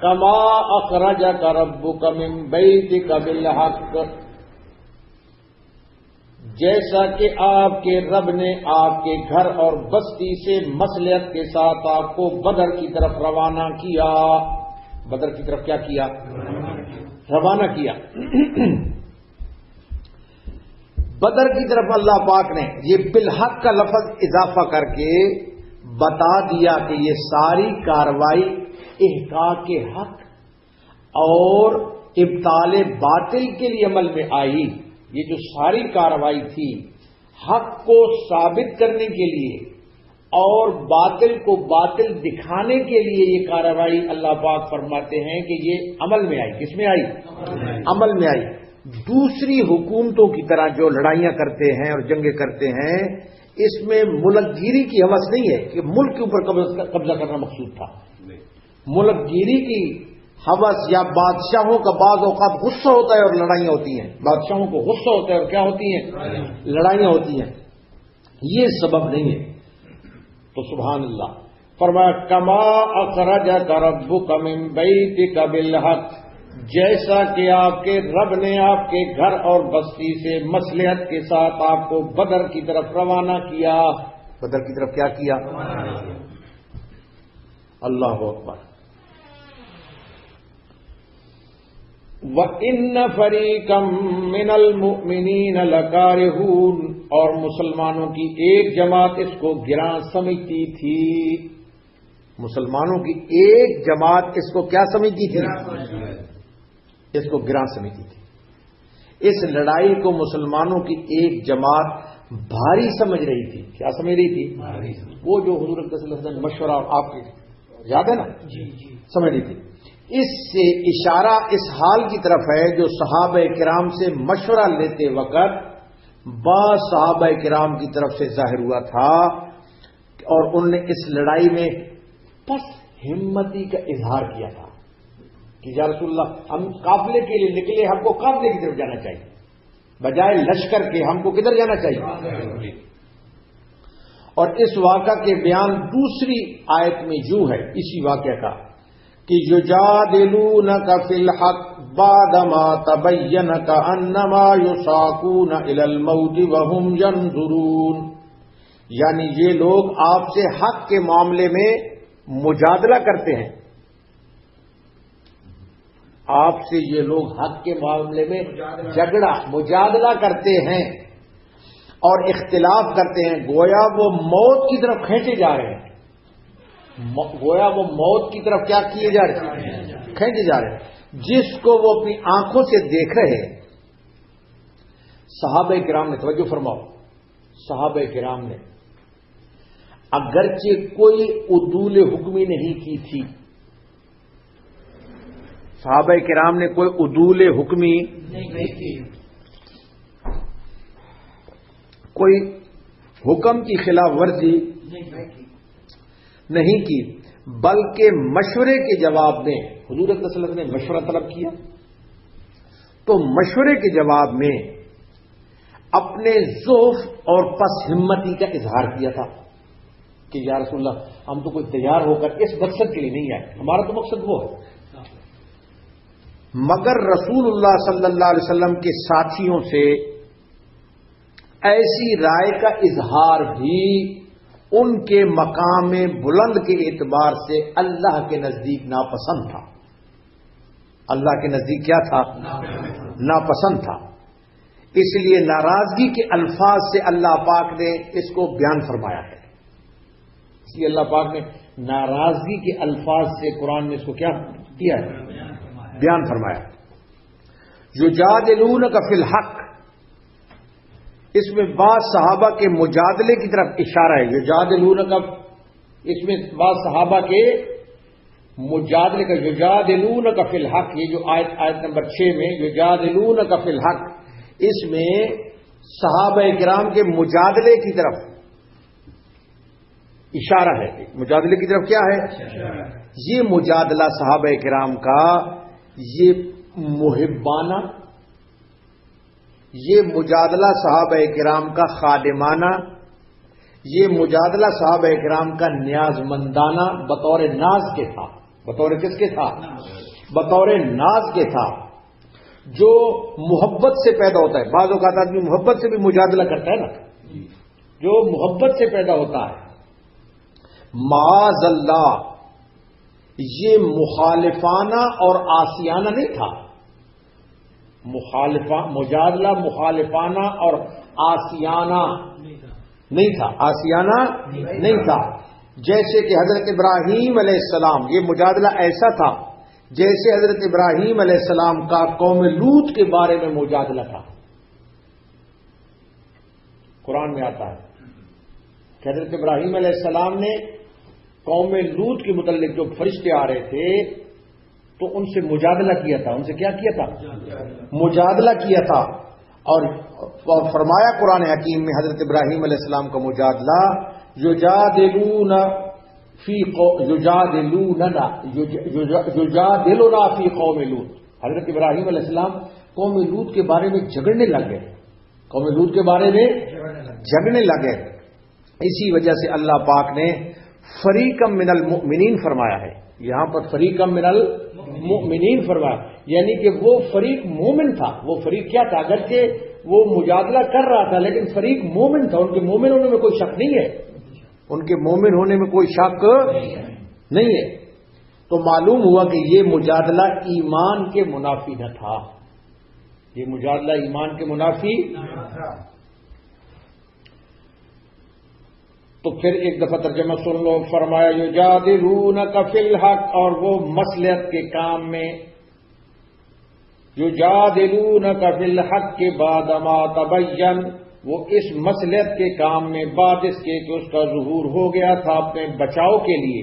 کما اخرجک ربک من بیتک بالحق، جیسا کہ آپ کے رب نے آپ کے گھر اور بستی سے مصلحت کے ساتھ آپ کو بدر کی طرف روانہ کیا۔ بدر کی طرف کیا کیا؟ روانہ کیا۔ بدر کی طرف اللہ پاک نے یہ بالحق کا لفظ اضافہ کر کے بتا دیا کہ یہ ساری کارروائی احقاق حق اور ابطال باطل کے لیے عمل میں آئی۔ یہ جو ساری کارروائی تھی حق کو ثابت کرنے کے لیے اور باطل کو باطل دکھانے کے لیے، یہ کارروائی اللہ پاک فرماتے ہیں کہ یہ عمل میں آئی۔ کس میں آئی؟ عمل میں آئی۔ دوسری حکومتوں کی طرح جو لڑائیاں کرتے ہیں اور جنگیں کرتے ہیں، اس میں ملک گیری کی حوث نہیں ہے کہ ملک کے اوپر قبضہ کرنا مقصود تھا۔ ملک گیری کی حوث یا بادشاہوں کا بعض اوقات غصہ ہوتا ہے اور لڑائیاں ہوتی ہیں، بادشاہوں کو غصہ ہوتا ہے اور کیا ہوتی ہیں؟ لڑائیاں ہوتی ہیں۔ یہ سبب نہیں ہے۔ تو سبحان اللہ، فرمایا کما اخرجک ربک من بیتک بالحق، جیسا کہ آپ کے رب نے آپ کے گھر اور بستی سے مصلحت کے ساتھ آپ کو بدر کی طرف روانہ کیا۔ بدر کی طرف کیا کیا؟ اللہ اکبر۔ وَإِنَّ فَرِيقًا مِّنَ الْمُؤْمِنِينَ لَكَارِهُونَ، اور مسلمانوں کی ایک جماعت اس کو گراں سمجھتی تھی۔ مسلمانوں کی ایک جماعت اس کو کیا سمجھتی تھی؟ اس کو گراں سمجھتی تھی۔ اس لڑائی کو مسلمانوں کی ایک جماعت بھاری سمجھ رہی تھی۔ کیا سمجھ رہی تھی؟ وہ جو حضور صلی اللہ علیہ وسلم مشورہ آپ کے یاد ہے نا؟ سمجھ رہی تھی۔ اس سے اشارہ اس حال کی طرف ہے جو صحابہ کرام سے مشورہ لیتے وقت بعض صحابہ کرام کی طرف سے ظاہر ہوا تھا، اور ان نے اس لڑائی میں پس ہمتی کا اظہار کیا تھا کہ یا رسول اللہ، ہم قافلے کے لیے نکلے، ہم کو قافلے کی طرف جانا چاہیے، بجائے لشکر کے ہم کو کدھر جانا چاہیے۔ اور اس واقعہ کے بیان دوسری آیت میں یوں ہے اسی واقعہ کا کہ یجادلونک فی الحق بعدما تبین کانما یساقون الی الموت وهم ینظرون، یعنی یہ لوگ آپ سے حق کے معاملے میں مجادلہ کرتے ہیں، آپ سے یہ لوگ حق کے معاملے میں مجادلہ کرتے ہیں اور اختلاف کرتے ہیں، گویا وہ موت کی طرف کھینچے جا رہے ہیں، گویا وہ موت کی طرف کیا کیے جا رہے ہیں؟ کھینچے جا رہے ہیں، جس کو وہ اپنی آنکھوں سے دیکھ رہے ہیں۔ صحابہ کرام نے، توجہ فرماؤ، صحابہ کرام نے اگرچہ کوئی عدول حکمی نہیں کی تھی، صحابہ کرام نے کوئی عدول حکمی کوئی حکم کی خلاف ورزی نہیں کی، بلکہ مشورے کے جواب میں حضور صلی اللہ علیہ وسلم نے مشورہ طلب کیا، تو مشورے کے جواب میں اپنے ضعف اور پس ہمتی کا اظہار کیا تھا کہ یا رسول اللہ، ہم تو کوئی تیار ہو کر اس مقصد کے لیے نہیں آئے، ہمارا تو مقصد وہ ہے، مگر رسول اللہ صلی اللہ علیہ وسلم کے ساتھیوں سے ایسی رائے کا اظہار بھی ان کے مقام بلند کے اعتبار سے اللہ کے نزدیک ناپسند تھا۔ اللہ کے نزدیک کیا تھا؟ ناپسند تھا۔ اس لیے ناراضگی کے الفاظ سے اللہ پاک نے اس کو بیان فرمایا ہے۔ اس لیے اللہ پاک نے ناراضگی کے الفاظ سے قرآن نے اس کو کیا کیا ہے؟ بیان فرمایا۔ یجادلونک فی الحق، اس میں بعض صحابہ کے مجادلے کی طرف اشارہ ہے۔ یجادلونک، اس میں بعض صحابہ کے مجادلے کا یجادلونک فی الحق، یہ جو آیت نمبر 6 میں یجادلونک فی الحق، اس میں صحابہ کرام کے مجادلے کی طرف اشارہ ہے. مجادلے کی طرف کیا ہے؟ یہ مجادلہ صحابہ کرام کا یہ محبانہ، یہ مجادلہ صحابہ کرام کا خادمانہ، یہ مجادلہ صحابہ کرام کا نیاز مندانہ بطور ناز کے تھا. بطور کس کے تھا؟ بطور ناز کے تھا، جو محبت سے پیدا ہوتا ہے. بعض اوقات آدمی محبت سے بھی مجادلہ کرتا ہے نا، جو محبت سے پیدا ہوتا ہے. معاذ اللہ، یہ مخالفانہ اور آسیانہ نہیں تھا. مجادلہ مخالفانہ اور آسیانہ نہیں تھا، آسیانہ نہیں تھا. جیسے کہ حضرت ابراہیم علیہ السلام، یہ مجادلہ ایسا تھا جیسے حضرت ابراہیم علیہ السلام کا قوم لوط کے بارے میں مجادلہ تھا. قرآن میں آتا ہے کہ حضرت ابراہیم علیہ السلام نے قوم لوط کے متعلق جو فرشتے آ رہے تھے تو ان سے مجادلہ کیا تھا. ان سے کیا کیا تھا؟ مجادلہ کیا تھا. اور فرمایا قرآن حکیم میں حضرت ابراہیم علیہ السلام کا مجادلہ یجادلونا فی قوم لوط. حضرت ابراہیم علیہ السلام قوم لوط کے بارے میں جھگڑنے لگ گئے، قوم لوط کے بارے میں جھگڑنے لگے. اسی وجہ سے اللہ پاک نے فریقم من المؤمنین فرمایا ہے. یہاں پر فریقم من المؤمنین فرمایا، یعنی کہ وہ فریق مومن تھا. وہ فریق کیا تھا؟ اگرچہ وہ مجادلہ کر رہا تھا لیکن فریق مومن تھا. ان کے مومن ہونے میں کوئی شک نہیں ہے، ان کے مومن ہونے میں کوئی شک نہیں ہے. تو معلوم ہوا کہ یہ مجادلہ ایمان کے منافی نہ تھا. یہ مجادلہ ایمان کے منافی. تو پھر ایک دفعہ ترجمہ سن لو. فرمایا یجادلونک فی الحق، اور وہ مصلحت کے کام میں یجادلونک فی الحق کے بعد ما تبین، وہ اس مصلحت کے کام میں بعد اس کے کہ اس کا ظہور ہو گیا تھا اپنے بچاؤ کے لیے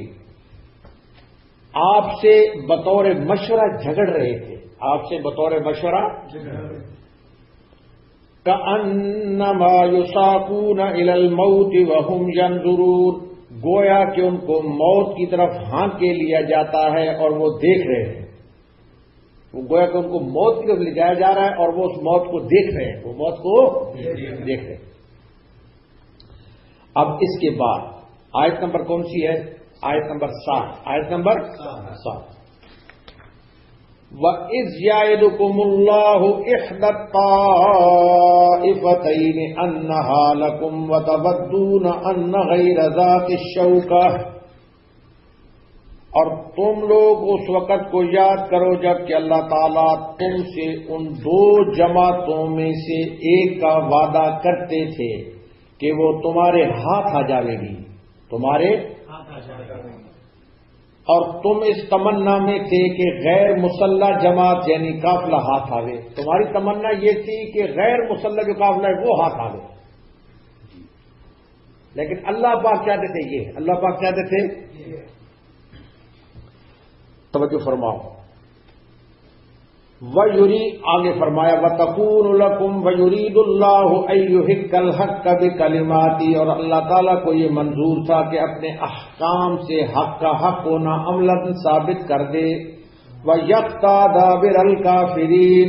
آپ سے بطور مشورہ جھگڑ رہے تھے. آپ سے بطور مشورہ کأنما یساقون الی الموت وهم ینظرون، گویا کہ ان کو موت کی طرف ہانکے لیا جاتا ہے اور وہ دیکھ رہے ہیں. وہ گویا کہ ان کو موت کی طرف لے جایا جا رہا ہے اور وہ اس موت کو دیکھ رہے ہیں. وہ موت کو دیکھ رہے ہیں. اب اس کے بعد آیت نمبر کون سی ہے؟ آیت نمبر 7. آیت نمبر 7. وَإِذْ يَعِدُكُمُ اللَّهُ إِحْدَى الطَّائِفَتَيْنِ أَنَّهَا لَكُمْ وَتَوَدُّونَ أَنَّ غَيْرَ ذَاتِ الشَّوْكَةِ، اور تم لوگ اس وقت کو یاد کرو جب کہ اللہ تعالیٰ تم سے ان دو جماعتوں میں سے ایک کا وعدہ کرتے تھے کہ وہ تمہارے ہاتھ آ جاوے گی، تمہارے ہاتھ آ جائے گی، اور تم اس تمنا میں تھے کہ غیر مسلح جماعت یعنی قافلہ ہاتھ آوے. تمہاری تمنا یہ تھی کہ غیر مسلح جو قافلہ ہے وہ ہاتھ آوے. لیکن اللہ پاک چاہتے تھے یہ، اللہ پاک چاہتے تھے. توجہ فرماؤ. آگے فرمایا وَتَكُونُ لَكُمْ وَيُرِيدُ اللَّهُ أَن يُحِقَّ الْحَقَّ بِكَلِمَاتِهِ، اور اللہ تعالیٰ کو یہ منظور تھا کہ اپنے احکام سے حق کا حق ہونا عملاً ثابت کر دے. وَيَقْطَعَ دَابِرَ الْكَافِرِينَ،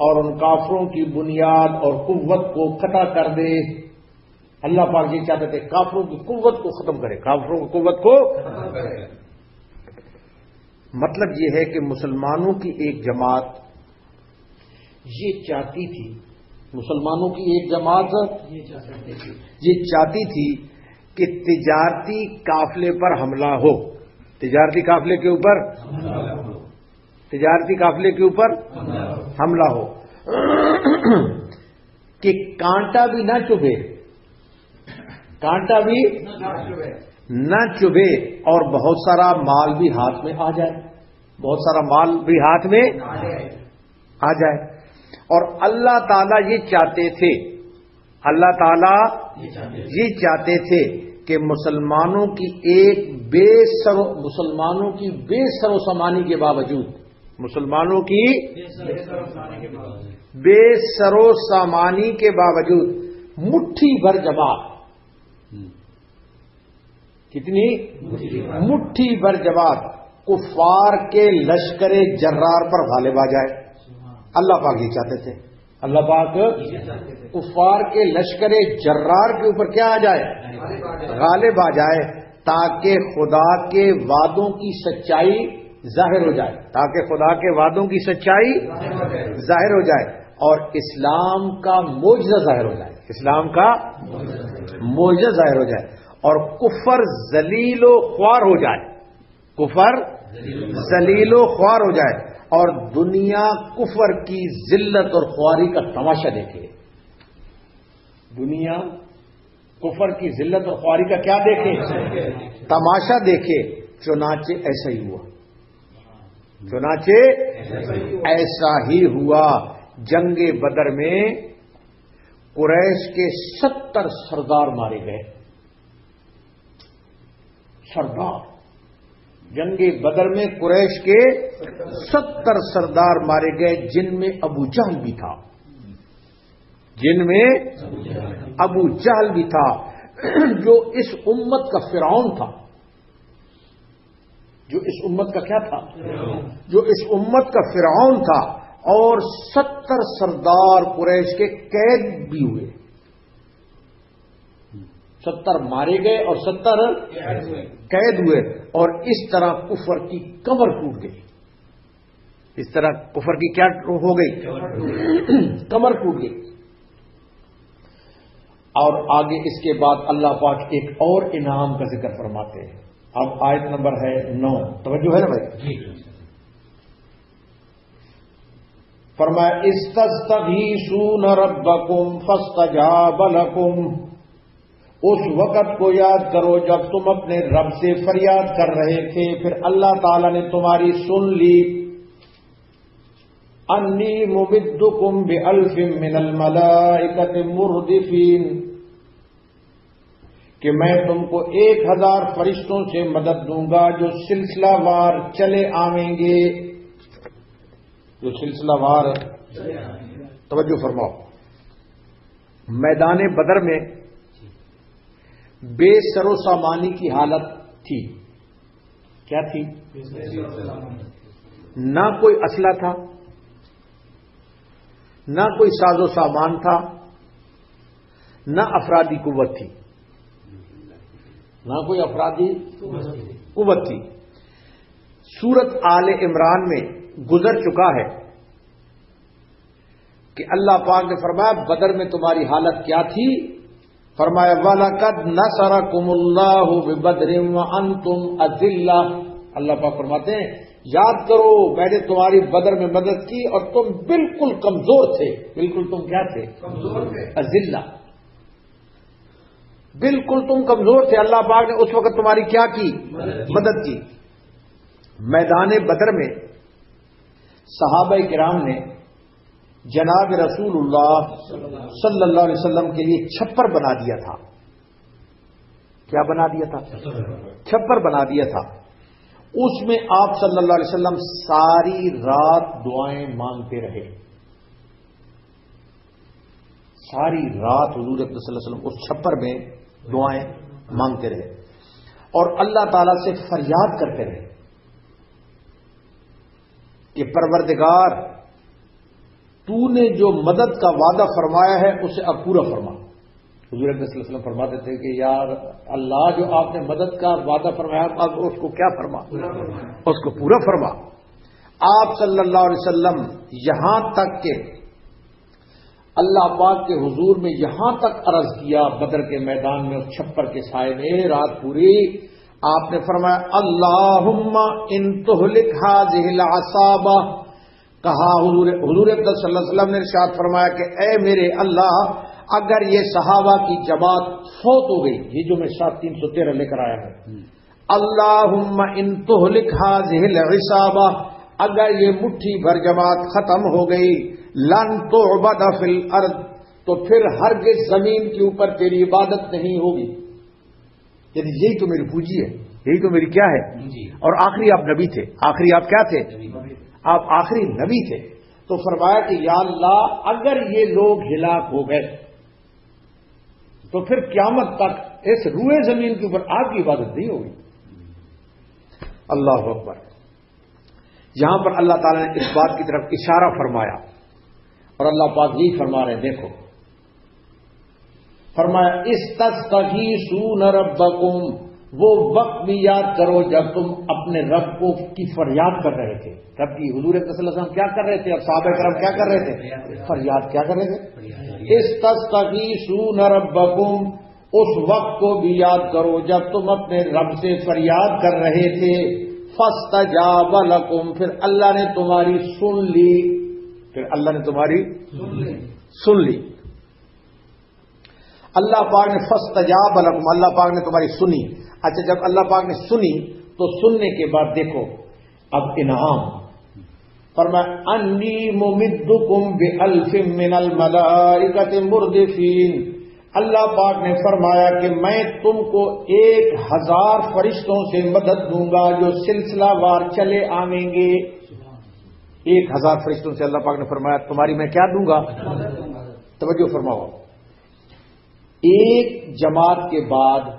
اور ان کافروں کی بنیاد اور قوت کو قطع کر دے. اللہ پاک یہ چاہتے تھے کافروں کی قوت کو ختم کرے، کافروں کی قوت کو ختم کرے. مطلب یہ ہے کہ مسلمانوں کی ایک جماعت یہ چاہتی تھی، مسلمانوں کی ایک جماعت یہ چاہتی تھی کہ تجارتی قافلے پر حملہ ہو، تجارتی قافلے کے اوپر تجارتی قافلے کے اوپر حملہ ہو کہ کانٹا بھی نہ چبھے، کانٹا بھی نہ چبھے اور بہت سارا مال بھی ہاتھ میں آ جائے، بہت سارا مال بھی ہاتھ میں آ جائے. اور اللہ تعالیٰ یہ چاہتے تھے، اللہ تعالیٰ یہ چاہتے تھے کہ مسلمانوں کی بے سر و سامانی کے باوجود بے سر و سامانی کے باوجود مٹھی بھر جماعت، کتنی مٹھی بھر جماعت کفار کے لشکر جرار پر غالب آ جائے. اللہ پاک یہ چاہتے تھے، اللہ پاک کفار کے لشکر جرار کے اوپر کیا آ جائے؟ غالب آ جائے، تاکہ خدا کے وعدوں کی سچائی ظاہر ہو جائے، ظاہر ہو جائے اور اسلام کا معجزہ ظاہر ہو جائے، اور کفر ذلیل و خوار ہو جائے، اور دنیا کفر کی ذلت اور خواری کا تماشا دیکھے. دنیا کفر کی ذلت اور خواری کا کیا دیکھے؟ تماشا دیکھے. چنانچہ ایسا ہی ہوا. جنگ بدر میں قریش کے 70 سردار مارے گئے. جنگ بدر میں قریش کے 70 سردار مارے گئے، جن میں ابو جہل بھی تھا، جو اس امت کا فرعون تھا. جو اس امت کا فرعون تھا. اور 70 سردار قریش کے قید بھی ہوئے. 70 مارے گئے اور 70 قید ہوئے، اور اس طرح کفر کی کمر ٹوٹ گئی. کیا ہو گئی؟ کمر ٹوٹ گئی. اور آگے اس کے بعد اللہ پاک ایک اور انعام کا ذکر فرماتے ہیں. اب آیت نمبر ہے 9. توجہ ہے نا بھائی؟ فرمایا استستغیثون ربکم فاستجاب لکم. اس وقت کو یاد کرو جب تم اپنے رب سے فریاد کر رہے تھے، پھر اللہ تعالی نے تمہاری سن لی. انی ممدکم بألف من الملائکۃ مردفین، کہ میں تم کو 1000 فرشتوں سے مدد دوں گا جو سلسلہ وار چلے آویں گے. توجہ فرماؤ. میدان بدر میں بے سر و سامانی کی حالت تھی. کیا تھی؟ نہ کوئی اسلحہ تھا، نہ کوئی ساز و سامان تھا، نہ افرادی قوت تھی. سورت آل عمران میں گزر چکا ہے کہ اللہ پاک نے فرمایا بدر میں تمہاری حالت کیا تھی. فرمایا وَلَقَدْ نَصَرَكُمُ اللَّهُ بِبَدْرٍ وَأَنْتُمْ أَذِلَّةٌ. اللہ پاک فرماتے ہیں یاد کرو میں نے تمہاری بدر میں مدد کی اور تم بالکل کمزور تھے. بالکل تم کیا تھے؟ اذلہ. بالکل تم کمزور تھے. اللہ پاک نے اس وقت تمہاری کیا کی؟ مدد کی. میدان بدر میں صحابہ کرام نے جناب رسول اللہ صلی اللہ علیہ وسلم کے لیے چھپر بنا دیا تھا. کیا بنا دیا تھا؟ چھپر بنا دیا تھا. اس میں آپ صلی اللہ علیہ وسلم ساری رات دعائیں مانگتے رہے. ساری رات حضور صلی اللہ علیہ وسلم اس چھپر میں دعائیں مانگتے رہے اور اللہ تعالی سے فریاد کرتے رہے کہ پروردگار تو نے جو مدد کا وعدہ فرمایا ہے اسے اب پورا فرما. حضور صلی اللہ علیہ وسلم فرماتے تھے کہ یار اللہ جو آپ نے مدد کا وعدہ فرمایا اب اس کو کیا فرما؟ اس کو پورا فرما. آپ صلی اللہ علیہ وسلم یہاں تک کہ اللہ پاک کے حضور میں یہاں تک عرض کیا بدر کے میدان میں اس چھپر کے سائے میں رات پوری آپ نے فرمایا اللہم ان تہلک ھذہ العصابہ. کہا حضور صلی اللہ علیہ وسلم نے ارشاد فرمایا کہ اے میرے اللہ اگر یہ صحابہ کی جماعت فوت ہو گئی، یہ جو میں 313 لے کر آیا ہوں، اللہم ان تہلک ھذہ العصابہ، اگر یہ مٹھی بھر جماعت ختم ہو گئی، لن تعبد فی الارض، تو پھر ہرگز زمین کے اوپر تیری عبادت نہیں ہوگی. یعنی یہی تو میری پونجی ہے، یہی تو میری کیا ہے. اور آخری آپ نبی تھے، آخری آپ کیا تھے؟ آپ آخری نبی تھے. تو فرمایا کہ یا اللہ اگر یہ لوگ ہلاک ہو گئے تو پھر قیامت تک اس روئے زمین کے اوپر آپ کی عبادت نہیں ہوگی. اللہ اکبر. یہاں پر اللہ تعالیٰ نے اس بات کی طرف اشارہ فرمایا اور اللہ پاک یہی فرما رہے ہیں. دیکھو فرمایا استغیثون ربکم، وہ وقت بھی یاد کرو جب تم اپنے رب کو کی فریاد کر رہے تھے. رب کی حضور صلی اللہ علیہ وسلم کیا کر رہے تھے اور صحابہ کرام کیا کر رہے تھے؟ فریاد کیا کر رہے تھے؟ استغیثون ربکم، اس وقت کو بھی یاد کرو جب تم اپنے رب سے فریاد کر رہے تھے. فاستجاب لکم، پھر اللہ نے تمہاری سن لی، پھر اللہ نے تمہاری سن لی. اللہ پاک نے فاستجاب لکم، اللہ پاک نے تمہاری سنی. اچھا جب اللہ پاک نے سنی تو سننے کے بعد دیکھو اب انعام فرمایا انی ممدکم بألف من الملائکۃ مردفین. اللہ پاک نے فرمایا کہ میں تم کو 1000 فرشتوں سے مدد دوں گا جو سلسلہ وار چلے آئیں گے. 1000 فرشتوں سے اللہ پاک نے فرمایا تمہاری میں کیا دوں گا؟ توجہ فرماؤ. ایک جماعت کے بعد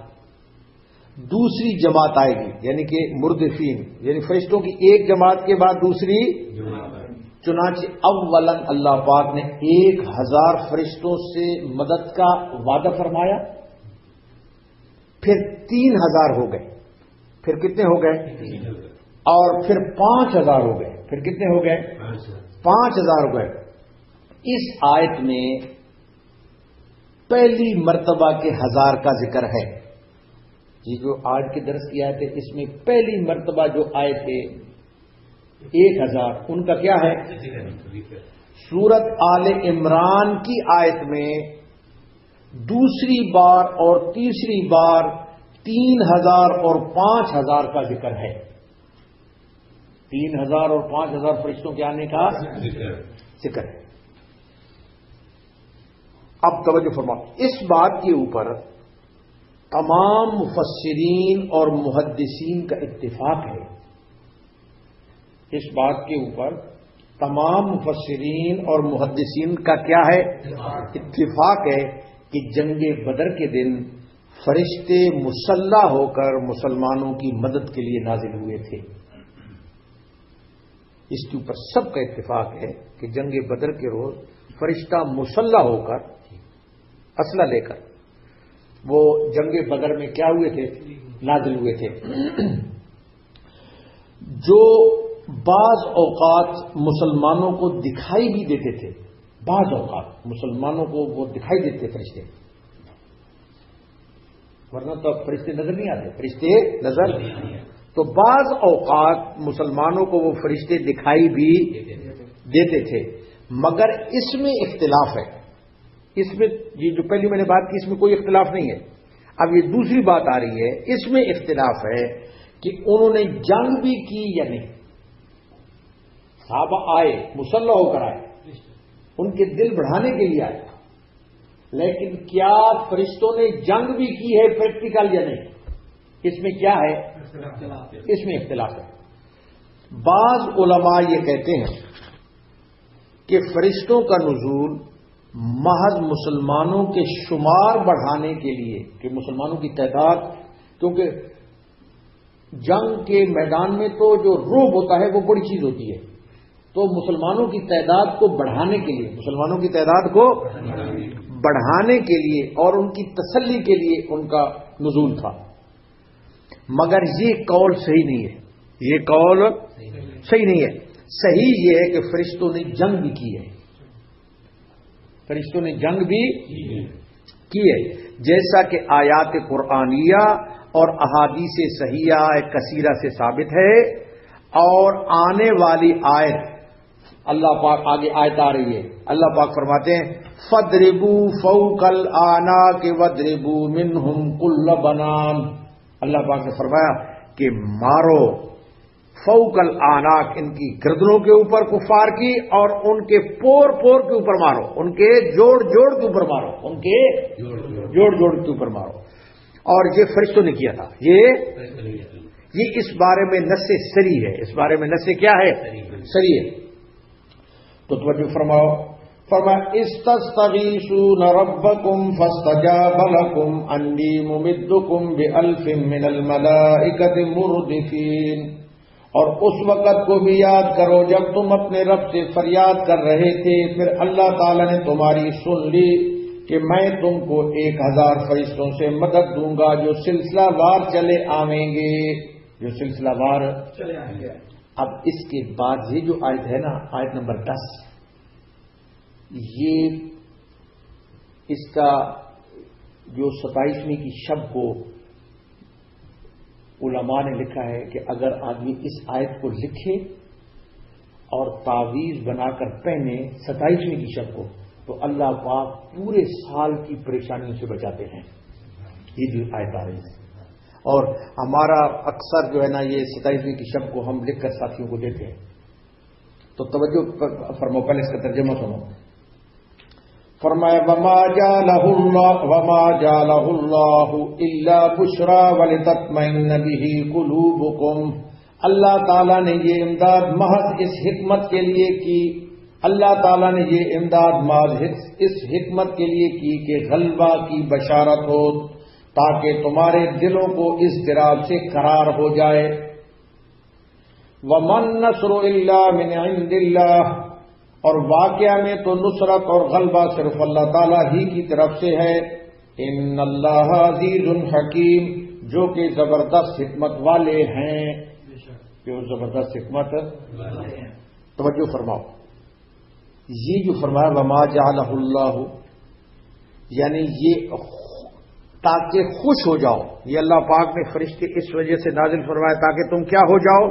دوسری جماعت آئے گی، یعنی کہ مردفین، یعنی فرشتوں کی ایک جماعت کے بعد دوسری. چنانچہ اولاً اللہ پاک نے 1000 فرشتوں سے مدد کا وعدہ فرمایا، پھر 3000 ہو گئے، پھر کتنے ہو گئے؟ اور پھر 5000 ہو گئے، پھر کتنے ہو گئے؟ 5000 ہو گئے. اس آیت میں پہلی مرتبہ کے 1000 کا ذکر ہے. یہ جو آج کے درس کی آیت ہے اس میں پہلی مرتبہ جو آئے تھے 1000 ان کا کیا ہے؟ سورت آل عمران کی آیت میں دوسری بار اور تیسری بار 3000 اور 5000 کا ذکر ہے. 3000 اور 5000 فرشتوں کے آنے کا ذکر ہے. اب توجہ فرماؤ، اس بات کے اوپر تمام مفسرین اور محدثین کا اتفاق ہے. اس بات کے اوپر تمام مفسرین اور محدثین کا کیا ہے؟ اتفاق ہے کہ جنگ بدر کے دن فرشتے مسلح ہو کر مسلمانوں کی مدد کے لیے نازل ہوئے تھے. اس کے اوپر سب کا اتفاق ہے کہ جنگ بدر کے روز فرشتہ مسلح ہو کر اسلحہ لے کر وہ جنگ بدر میں کیا ہوئے تھے؟ نازل ہوئے تھے. جو بعض اوقات مسلمانوں کو دکھائی بھی دیتے تھے، بعض اوقات مسلمانوں کو وہ دکھائی دیتے فرشتے، ورنہ تو فرشتے نظر نہیں آتے، فرشتے نظر. تو بعض اوقات مسلمانوں کو وہ فرشتے دکھائی بھی دیتے تھے، مگر اس میں اختلاف ہے. اس میں یہ جو پہلی میں نے بات کی اس میں کوئی اختلاف نہیں ہے. اب یہ دوسری بات آ رہی ہے، اس میں اختلاف ہے کہ انہوں نے جنگ بھی کی یا نہیں. صحابہ آئے، مسلح ہو کر آئے، ان کے دل بڑھانے کے لیے آئے، لیکن کیا فرشتوں نے جنگ بھی کی ہے پریکٹیکل یا نہیں؟ اس میں کیا ہے؟ اس میں اختلاف ہے. بعض علماء یہ کہتے ہیں کہ فرشتوں کا نزول محض مسلمانوں کے شمار بڑھانے کے لیے، کہ مسلمانوں کی تعداد، کیونکہ جنگ کے میدان میں تو جو روب ہوتا ہے وہ بڑی چیز ہوتی ہے، تو مسلمانوں کی تعداد کو بڑھانے کے لیے، مسلمانوں کی تعداد کو بڑھانے کے لیے اور ان کی تسلی کے لیے ان کا نزول تھا. مگر یہ قول صحیح نہیں ہے، یہ قول صحیح نہیں ہے. صحیح یہ ہے کہ فرشتوں نے جنگ بھی کی ہے، فرشتوں نے جنگ بھی کی ہے، جیسا کہ آیات قرآنیہ اور احادیث صحیحہ کثیرہ سے ثابت ہے. اور آنے والی آیت اللہ پاک آگے آیت آ رہی ہے، اللہ پاک فرماتے ہیں فَضْرِبُوا فَوْقَ الْأَعْنَاقِ وَاضْرِبُوا مِنْهُمْ كُلَّ بَنَانٍ. اللہ پاک نے فرمایا کہ مارو فوق الاعناق، ان کی گردنوں کے اوپر کفار کی، اور ان کے پور پور کے اوپر مارو، ان کے جوڑ جوڑ کے اوپر مارو، ان کے جوڑ جوڑ کے اوپر مارو. اور یہ فرشتوں نے کیا تھا. یہ اس بارے میں نص سری ہے. اس بارے میں نص کیا ہے؟ سری ہے. تو توجہ فرماؤ. فرمایا استستغیثون ربکم فاستجاب لکم انی ممدکم بألف من الملائکۃ مردفین. اور اس وقت کو بھی یاد کرو جب تم اپنے رب سے فریاد کر رہے تھے، پھر اللہ تعالی نے تمہاری سن لی کہ میں تم کو 1000 فرشتوں سے مدد دوں گا جو سلسلہ وار چلے آئیں گے، جو سلسلہ وار چلے آئیں گے. اب اس کے بعد یہ جو آیت ہے نا، آیت نمبر 10، یہ اس کا جو 27ویں کی شب کو علماء نے لکھا ہے کہ اگر آدمی اس آیت کو لکھے اور تعویذ بنا کر پہنے 27ویں کی شب کو، تو اللہ پاک پورے سال کی پریشانیوں سے بچاتے ہیں. یہ جو آیت آ رہی ہے، اور ہمارا اکثر جو ہے نا یہ 27ویں کی شب کو ہم لکھ کر ساتھیوں کو دیتے ہیں. تو توجہ فرماؤ، پہلے اس کا ترجمہ سنو. فرمایا وما جعلہ اللہ الا بشرا ولتطمئن به قلوبکم. اللہ تعالیٰ نے یہ امداد محض اس حکمت کے لیے کی، اللہ تعالیٰ نے یہ امداد محض اس حکمت کے لیے کی کہ غلبہ کی بشارت ہو، تاکہ تمہارے دلوں کو اضطراب سے قرار ہو جائے. ومن نصر الا من عند اللہ. اور واقعہ میں تو نصرت اور غلبہ صرف اللہ تعالیٰ ہی کی طرف سے ہے. ان اللہ عزیز حکیم، جو کہ زبردست حکمت والے ہیں، جو زبردست حکمت والے ہیں. توجہ فرماؤ، یہ جو فرمایا وما جعلہ اللہ، یعنی یہ تاکہ خوش ہو جاؤ. یہ اللہ پاک نے فرشتے اس وجہ سے نازل فرمایا تاکہ تم کیا ہو جاؤ،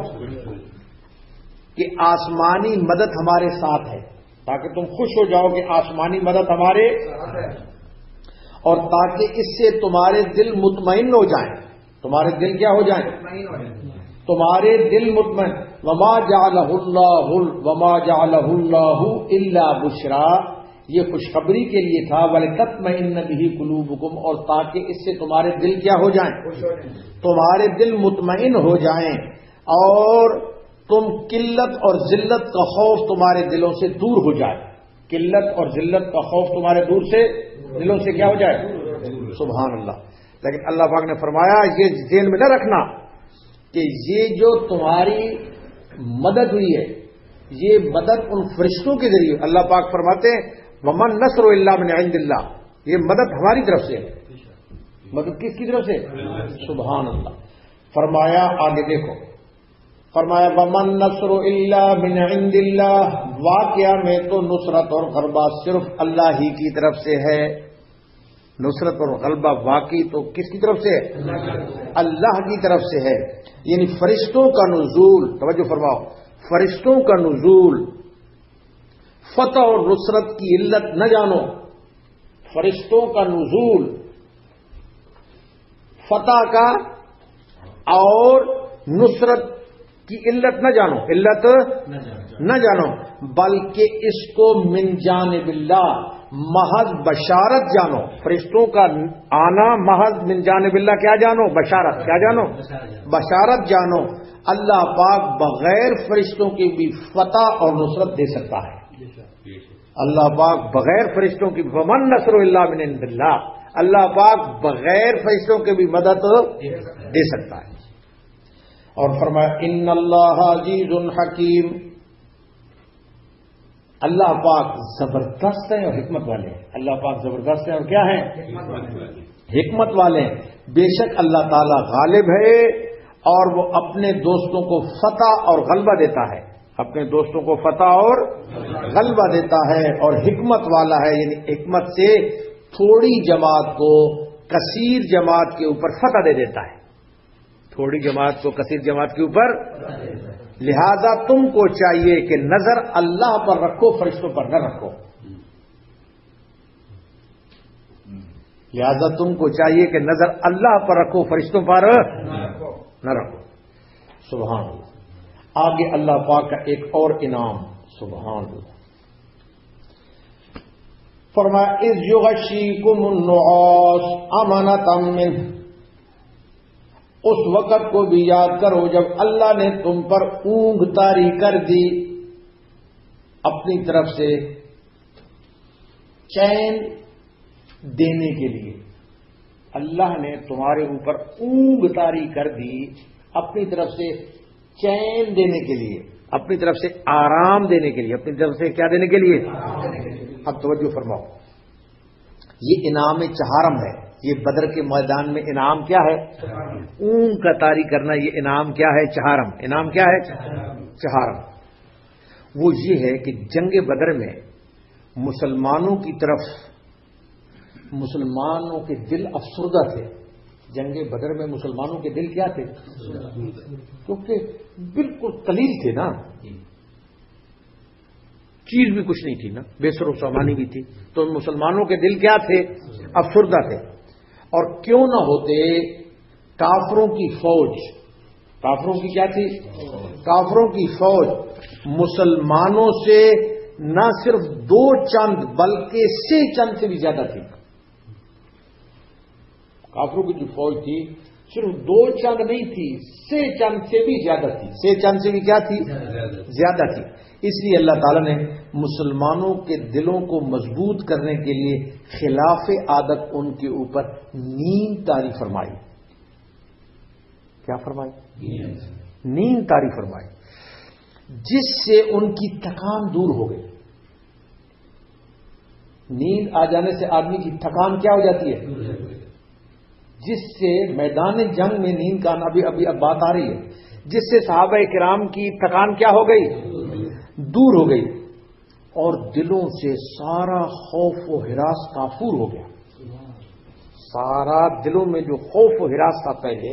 کہ آسمانی مدد ہمارے ساتھ ہے، تاکہ تم خوش ہو جاؤ کہ آسمانی مدد ہمارے ساتھ ہے، اور تاکہ اس سے تمہارے دل مطمئن ہو جائیں. تمہارے دل کیا ہو جائیں؟ تمہارے دل مطمئن. وما جعلہ اللہ الا بشرا، یہ خوشخبری کے لیے تھا. ولتطمئن به قلوبکم، اور تاکہ اس سے تمہارے دل کیا ہو جائیں، تمہارے دل مطمئن ہو جائیں، اور تم قلت اور ذلت کا خوف تمہارے دلوں سے دور ہو جائے. قلت اور ذلت کا خوف تمہارے دلوں سے کیا ہو جائے. سبحان اللہ. لیکن اللہ پاک نے فرمایا یہ ذہن میں نہ رکھنا کہ یہ جو تمہاری مدد ہوئی ہے، یہ مدد ان فرشتوں کے ذریعے. اللہ پاک فرماتے ہیں ومن نصر الا من عند اللہ، یہ مدد ہماری طرف سے ہے. مدد کس کی طرف سے؟ سبحان اللہ. فرمایا آگے دیکھو، فرمایا ومن نصر الا من عند اللہ، واقعہ میں تو نصرت اور غلبہ صرف اللہ ہی کی طرف سے ہے. نصرت اور غلبہ واقعی تو کس کی طرف سے ہے؟ اللہ کی طرف سے ہے. یعنی فرشتوں کا نزول، توجہ فرماؤ، فرشتوں کا نزول فتح اور نصرت کی علت نہ جانو. فرشتوں کا نزول فتح کا اور نصرت کی علت نہ جانو، علت نہ جانو، بلکہ اس کو من جانب اللہ محض بشارت جانو. فرشتوں کا آنا محض من جانب اللہ کیا جانو؟ بشارت. کیا جانو؟ بشارت جانو. اللہ پاک بغیر فرشتوں کے بھی فتح اور نصرت دے سکتا ہے. اللہ پاک بغیر فرشتوں کی ومن نصر الا من عند اللہ، اللہ پاک بغیر فرشتوں کے بھی مدد دے سکتا ہے. اور فرمایا ان اللہ عزیز حکیم، اللہ پاک زبردست ہے اور حکمت والے ہیں. اللہ پاک زبردست ہے اور کیا ہے؟ حکمت والے ہیں. بے شک اللہ تعالی غالب ہے اور وہ اپنے دوستوں کو فتح اور غلبہ دیتا ہے. اپنے دوستوں کو فتح اور غلبہ دیتا ہے، اور حکمت والا ہے. یعنی حکمت سے تھوڑی جماعت کو کثیر جماعت کے اوپر فتح دے دیتا ہے، تھوڑی جماعت کو کثیر جماعت کے اوپر. لہذا تم کو چاہیے کہ نظر اللہ پر رکھو، فرشتوں پر نہ رکھو. لہذا تم کو چاہیے کہ نظر اللہ پر رکھو، فرشتوں پر نہ رکھو. سبحان اللہ. آگے اللہ پاک کا ایک اور انعام. سبحان اللہ. فرمایا اذ یغشیکم النعاس امنۃ منہ، اس وقت کو بھی یاد کرو جب اللہ نے تم پر اونگ طاری کر دی اپنی طرف سے چین دینے کے لیے. اللہ نے تمہارے اوپر اونگ طاری کر دی اپنی طرف سے چین دینے کے لیے, اپنی طرف سے آرام دینے کے لیے, اپنی طرف سے کیا دینے کے لیے. اب توجہ فرماؤ, یہ انعام چہارم ہے. یہ بدر کے میدان میں انعام کیا ہے؟ اونگ کا طاری کرنا. یہ انعام کیا ہے؟ چہارم. انعام کیا ہے؟ چہارم. وہ یہ ہے کہ جنگ بدر میں مسلمانوں کی طرف مسلمانوں کے دل افسردہ تھے. جنگ بدر میں مسلمانوں کے دل کیا تھے؟ کیونکہ بالکل قلیل تھے نا, چیز بھی کچھ نہیں تھی نا, بے سر و سامانی بھی تھی. تو مسلمانوں کے دل کیا تھے؟ افسردہ تھے. اور کیوں نہ ہوتے کافروں کی فوج, کافروں کی کیا تھی؟ کافروں کی فوج مسلمانوں سے نہ صرف 2 چند بلکہ 6 چند سے بھی زیادہ تھی. کافروں کی جو فوج تھی صرف 2 چند نہیں تھی, 6 چند سے بھی زیادہ تھی. 6 چند سے بھی کیا تھی؟ زیادہ تھی. اس لیے اللہ تعالیٰ نے مسلمانوں کے دلوں کو مضبوط کرنے کے لیے خلاف عادت ان کے اوپر نیند طاری فرمائی. کیا فرمائی؟ نیند طاری فرمائی, جس سے ان کی تھکان دور ہو گئی. نیند آ جانے سے آدمی کی تھکان کیا ہو جاتی ہے؟ جس سے میدان جنگ میں نیند کا آنا بھی اب بات آ رہی ہے, جس سے صحابہ کرام کی تھکان کیا ہو گئی؟ دور ہو گئی. اور دلوں سے سارا خوف و ہراس کافور ہو گیا. سارا دلوں میں جو خوف و ہراس تھا پہلے,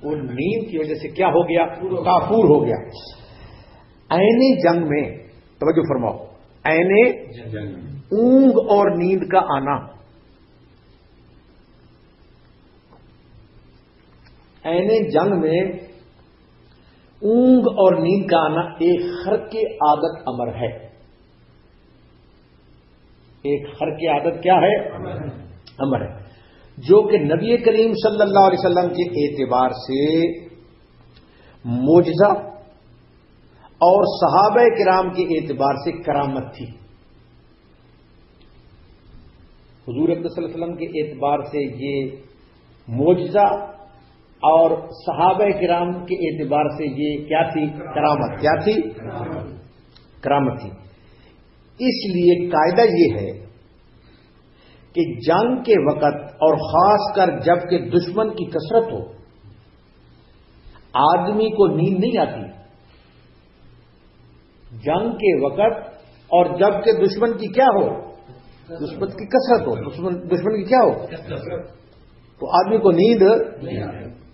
وہ نیند کی وجہ سے کیا ہو گیا؟ کافور ہو گیا. عین جنگ میں توجہ فرماؤ, عین اونگ اور نیند کا آنا, عین جنگ میں اونگ اور نیند کا آنا ایک خرق عادت امر ہے. ایک خرق عادت کیا ہے؟ امر ہے, جو کہ نبی کریم صلی اللہ علیہ وسلم کے اعتبار سے معجزہ اور صحابہ کرام کے اعتبار سے کرامت تھی. حضور اکرم صلی اللہ علیہ وسلم کے اعتبار سے یہ معجزہ اور صحابہ کرام کے اعتبار سے یہ کیا تھی؟ کرامت. کیا تھی؟ کرامت تھی. اس لیے قاعدہ یہ ہے کہ جنگ کے وقت اور خاص کر جب کہ دشمن کی کثرت ہو, آدمی کو نیند نہیں آتی. جنگ کے وقت اور جب کہ دشمن کی کیا ہو؟ دشمن کی کثرت ہو. دشمن کی کیا ہو؟ تو آدمی کو نیند,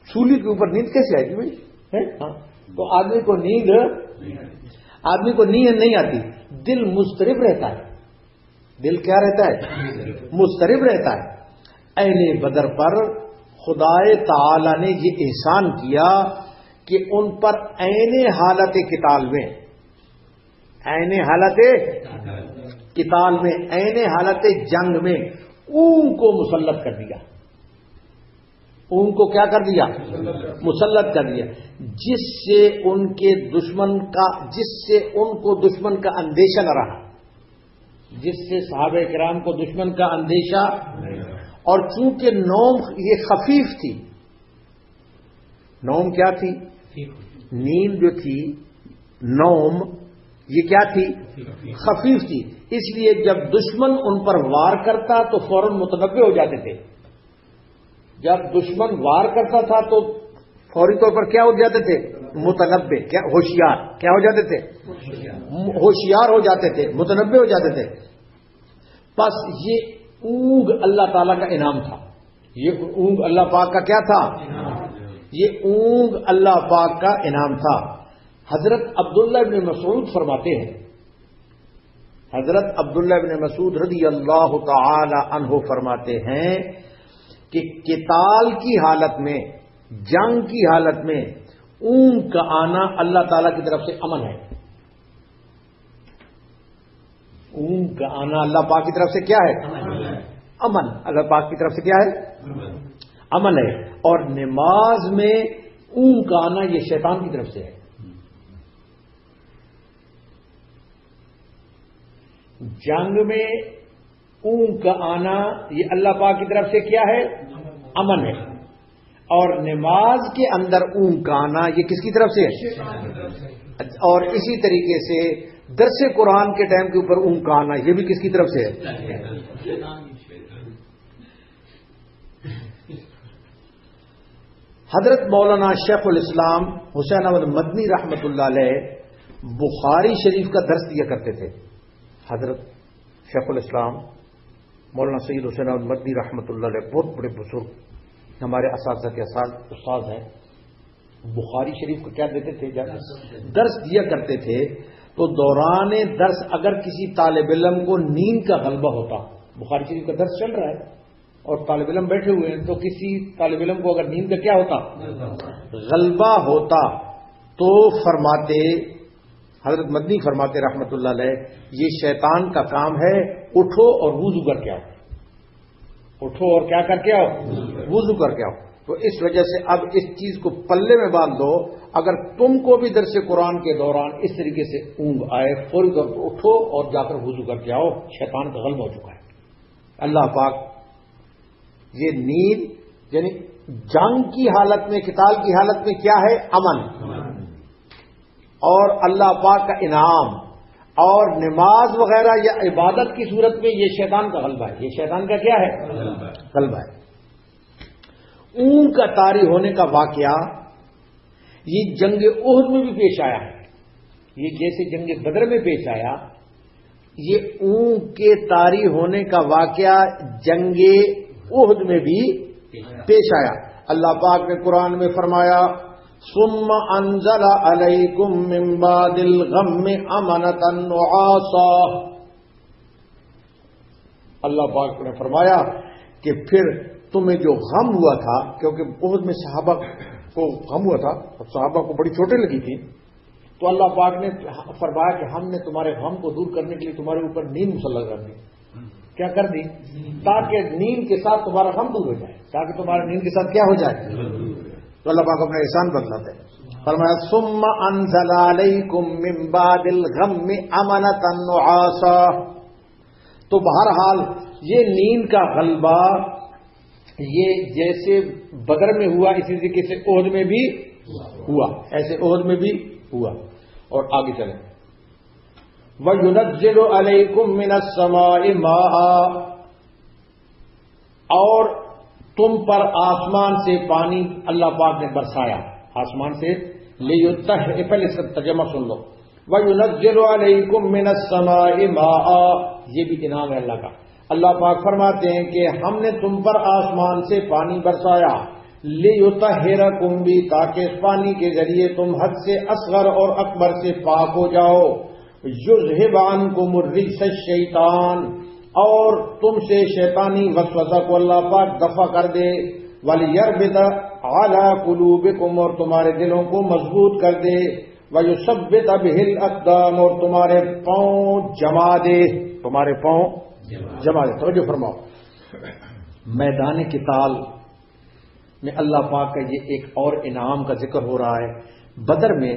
سولی کے اوپر نیند کیسے آئے گی بھائی؟ تو آدمی کو نیند نہیں آتی. دل مضطرب رہتا ہے. دل کیا رہتا ہے؟ مضطرب رہتا ہے. اہل بدر پر خدائے تعالی نے یہ احسان کیا کہ ان پر عین حالت قتال میں, عین حالت قتال میں, عین حالت جنگ میں اونگ کو مسلط کر دیا. اونگ کو کیا کر دیا؟ مسلط کر دیا, جس سے ان کے دشمن کا, جس سے ان کو دشمن کا اندیشہ نہ رہا, جس سے صحابہ کرام کو دشمن کا اندیشہ. اور چونکہ نوم یہ خفیف تھی, نوم کیا تھی؟ نیند جو تھی, نوم یہ کیا تھی؟ خفیف تھی. اس لیے جب دشمن ان پر وار کرتا تو فوراً متنبع ہو جاتے تھے. جب دشمن وار کرتا تھا تو فوری طور پر کیا ہو جاتے تھے؟ متنبع. کیا؟ ہوشیار. کیا ہو جاتے تھے؟ ہوشیار ہو جاتے تھے, متنبع ہو جاتے تھے. بس یہ اونگ اللہ تعالیٰ کا انعام تھا. یہ اونگ اللہ پاک کا کیا تھا؟ یہ اونگ اللہ پاک کا انعام تھا. حضرت عبداللہ ابن مسعود فرماتے ہیں, حضرت عبداللہ ابن مسعود رضی اللہ تعالی عنہ فرماتے ہیں کہ قتال کی حالت میں, جنگ کی حالت میں اونگ کا آنا اللہ تعالیٰ کی طرف سے امن ہے. اونگ کا آنا اللہ پاک کی طرف سے کیا ہے؟ امن. اللہ پاک کی طرف سے کیا ہے؟ امن ہے، اور نماز میں اونگ کا آنا یہ شیطان کی طرف سے ہے۔ جنگ میں اونگ کا آنا یہ اللہ پاک کی طرف سے کیا ہے؟ امن ہے، اور نماز کے اندر اونگ کا آنا یہ کس کی طرف سے ہے؟ اور اسی طریقے سے درس قرآن کے ٹائم کے اوپر اونگ کا آنا یہ بھی کس کی طرف سے ہے؟ حضرت مولانا شیخ الاسلام حسین احمد مدنی رحمۃ اللہ علیہ بخاری شریف کا درس دیا کرتے تھے۔ حضرت شیخ الاسلام مولانا سید حسین احمد مدنی رحمۃ اللہ علیہ بہت بڑے بزرگ ہمارے اساتذہ کے استاد ہیں، بخاری شریف کو کیا دیتے تھے؟ درس دیا کرتے تھے۔ تو دوران درس اگر کسی طالب علم کو نیند کا غلبہ ہوتا، بخاری شریف کا درس چل رہا ہے اور طالب علم بیٹھے ہوئے ہیں، تو کسی طالب علم کو اگر نیند کا کیا ہوتا؟ غلبہ ہوتا، تو فرماتے حضرت مدنی فرماتے رحمت اللہ علیہ یہ شیطان کا کام ہے، اٹھو اور وضو کر کے آؤ، اٹھو اور کیا کر کے آؤ؟ وضو کر کے آؤ۔ تو اس وجہ سے اب اس چیز کو پلے میں باندھ دو، اگر تم کو بھی درس قرآن کے دوران اس طریقے سے اونگ آئے، فوری طور پر اٹھو اور جا کر وضو کر کے آؤ، شیطان کا غلبہ ہو چکا ہے۔ اللہ پاک یہ نیند یعنی جنگ کی حالت میں، قتال کی حالت میں کیا ہے؟ امن، اور اللہ پاک کا انعام، اور نماز وغیرہ یا عبادت کی صورت میں یہ شیطان کا غلبہ ہے۔ یہ شیطان کا کیا ہے؟ غلبہ ہے۔ اونگ کا طاری ہونے کا واقعہ یہ جنگ احد میں بھی پیش آیا ہے، یہ جیسے جنگ بدر میں پیش آیا، یہ اونگ کے طاری ہونے کا واقعہ جنگ احد میں بھی پیش آیا۔ اللہ پاک نے قرآن میں فرمایا ثم انزل علیکم من بعد الغم امنۃ نعاسا، اللہ پاک نے فرمایا کہ پھر تمہیں جو غم ہوا تھا، کیونکہ احد میں صحابہ کو غم ہوا تھا اور صحابہ کو بڑی چوٹیں لگی تھی، تو اللہ پاک نے فرمایا کہ ہم نے تمہارے غم کو دور کرنے کے لیے تمہارے اوپر نیند مسلط کر دی۔ کیا کر دی؟ تاکہ نیند کے ساتھ تمہارا غم دور ہو جائے، تاکہ تمہارا نیند کے ساتھ کیا ہو جائے؟ تو اللہ پاک اپنا احسان بتلاتے ہیں، فرمایا ثم انزل علیکم من بعد الغم امنۃ نعاسا۔ تو بہرحال یہ نیند کا غلبہ یہ جیسے بدر میں ہوا اسی طریقے سے احد میں بھی ہوا، ایسے احد میں بھی ہوا۔ اور آگے چلیں، وَيُنَزِّلُ عَلَيْكُم مِّنَ السَّمَاءِ مَاءً، اور تم پر آسمان سے پانی اللہ پاک نے برسایا، آسمان سے پہلے سے ترجمہ سن لو، وَيُنَزِّلُ عَلَيْكُم مِّنَ السَّمَاءِ مَاءً، یہ بھی انعام ہے اللہ کا۔ اللہ پاک فرماتے ہیں کہ ہم نے تم پر آسمان سے پانی برسایا، لِيُطَهِّرَكُم بھی، تاکہ اس پانی کے ذریعے تم حد سے اصغر اور اکبر سے پاک ہو جاؤ، یذھب عنکم الرجس الشیطان، اور تم سے شیطانی وسوسہ کو اللہ پاک دفع کر دے، وَلِيَرْبِطَ عَلَى قُلُوبِكُمْ، اور تمہارے دلوں کو مضبوط کر دے، وَيُثَبِّتَ بِهِ الْأَقْدَامَ، اور تمہارے پاؤں جما دے، تمہارے پاؤں جما دے۔ توجہ فرماؤ، میدان قتال میں اللہ پاک کا یہ ایک اور انعام کا ذکر ہو رہا ہے۔ بدر میں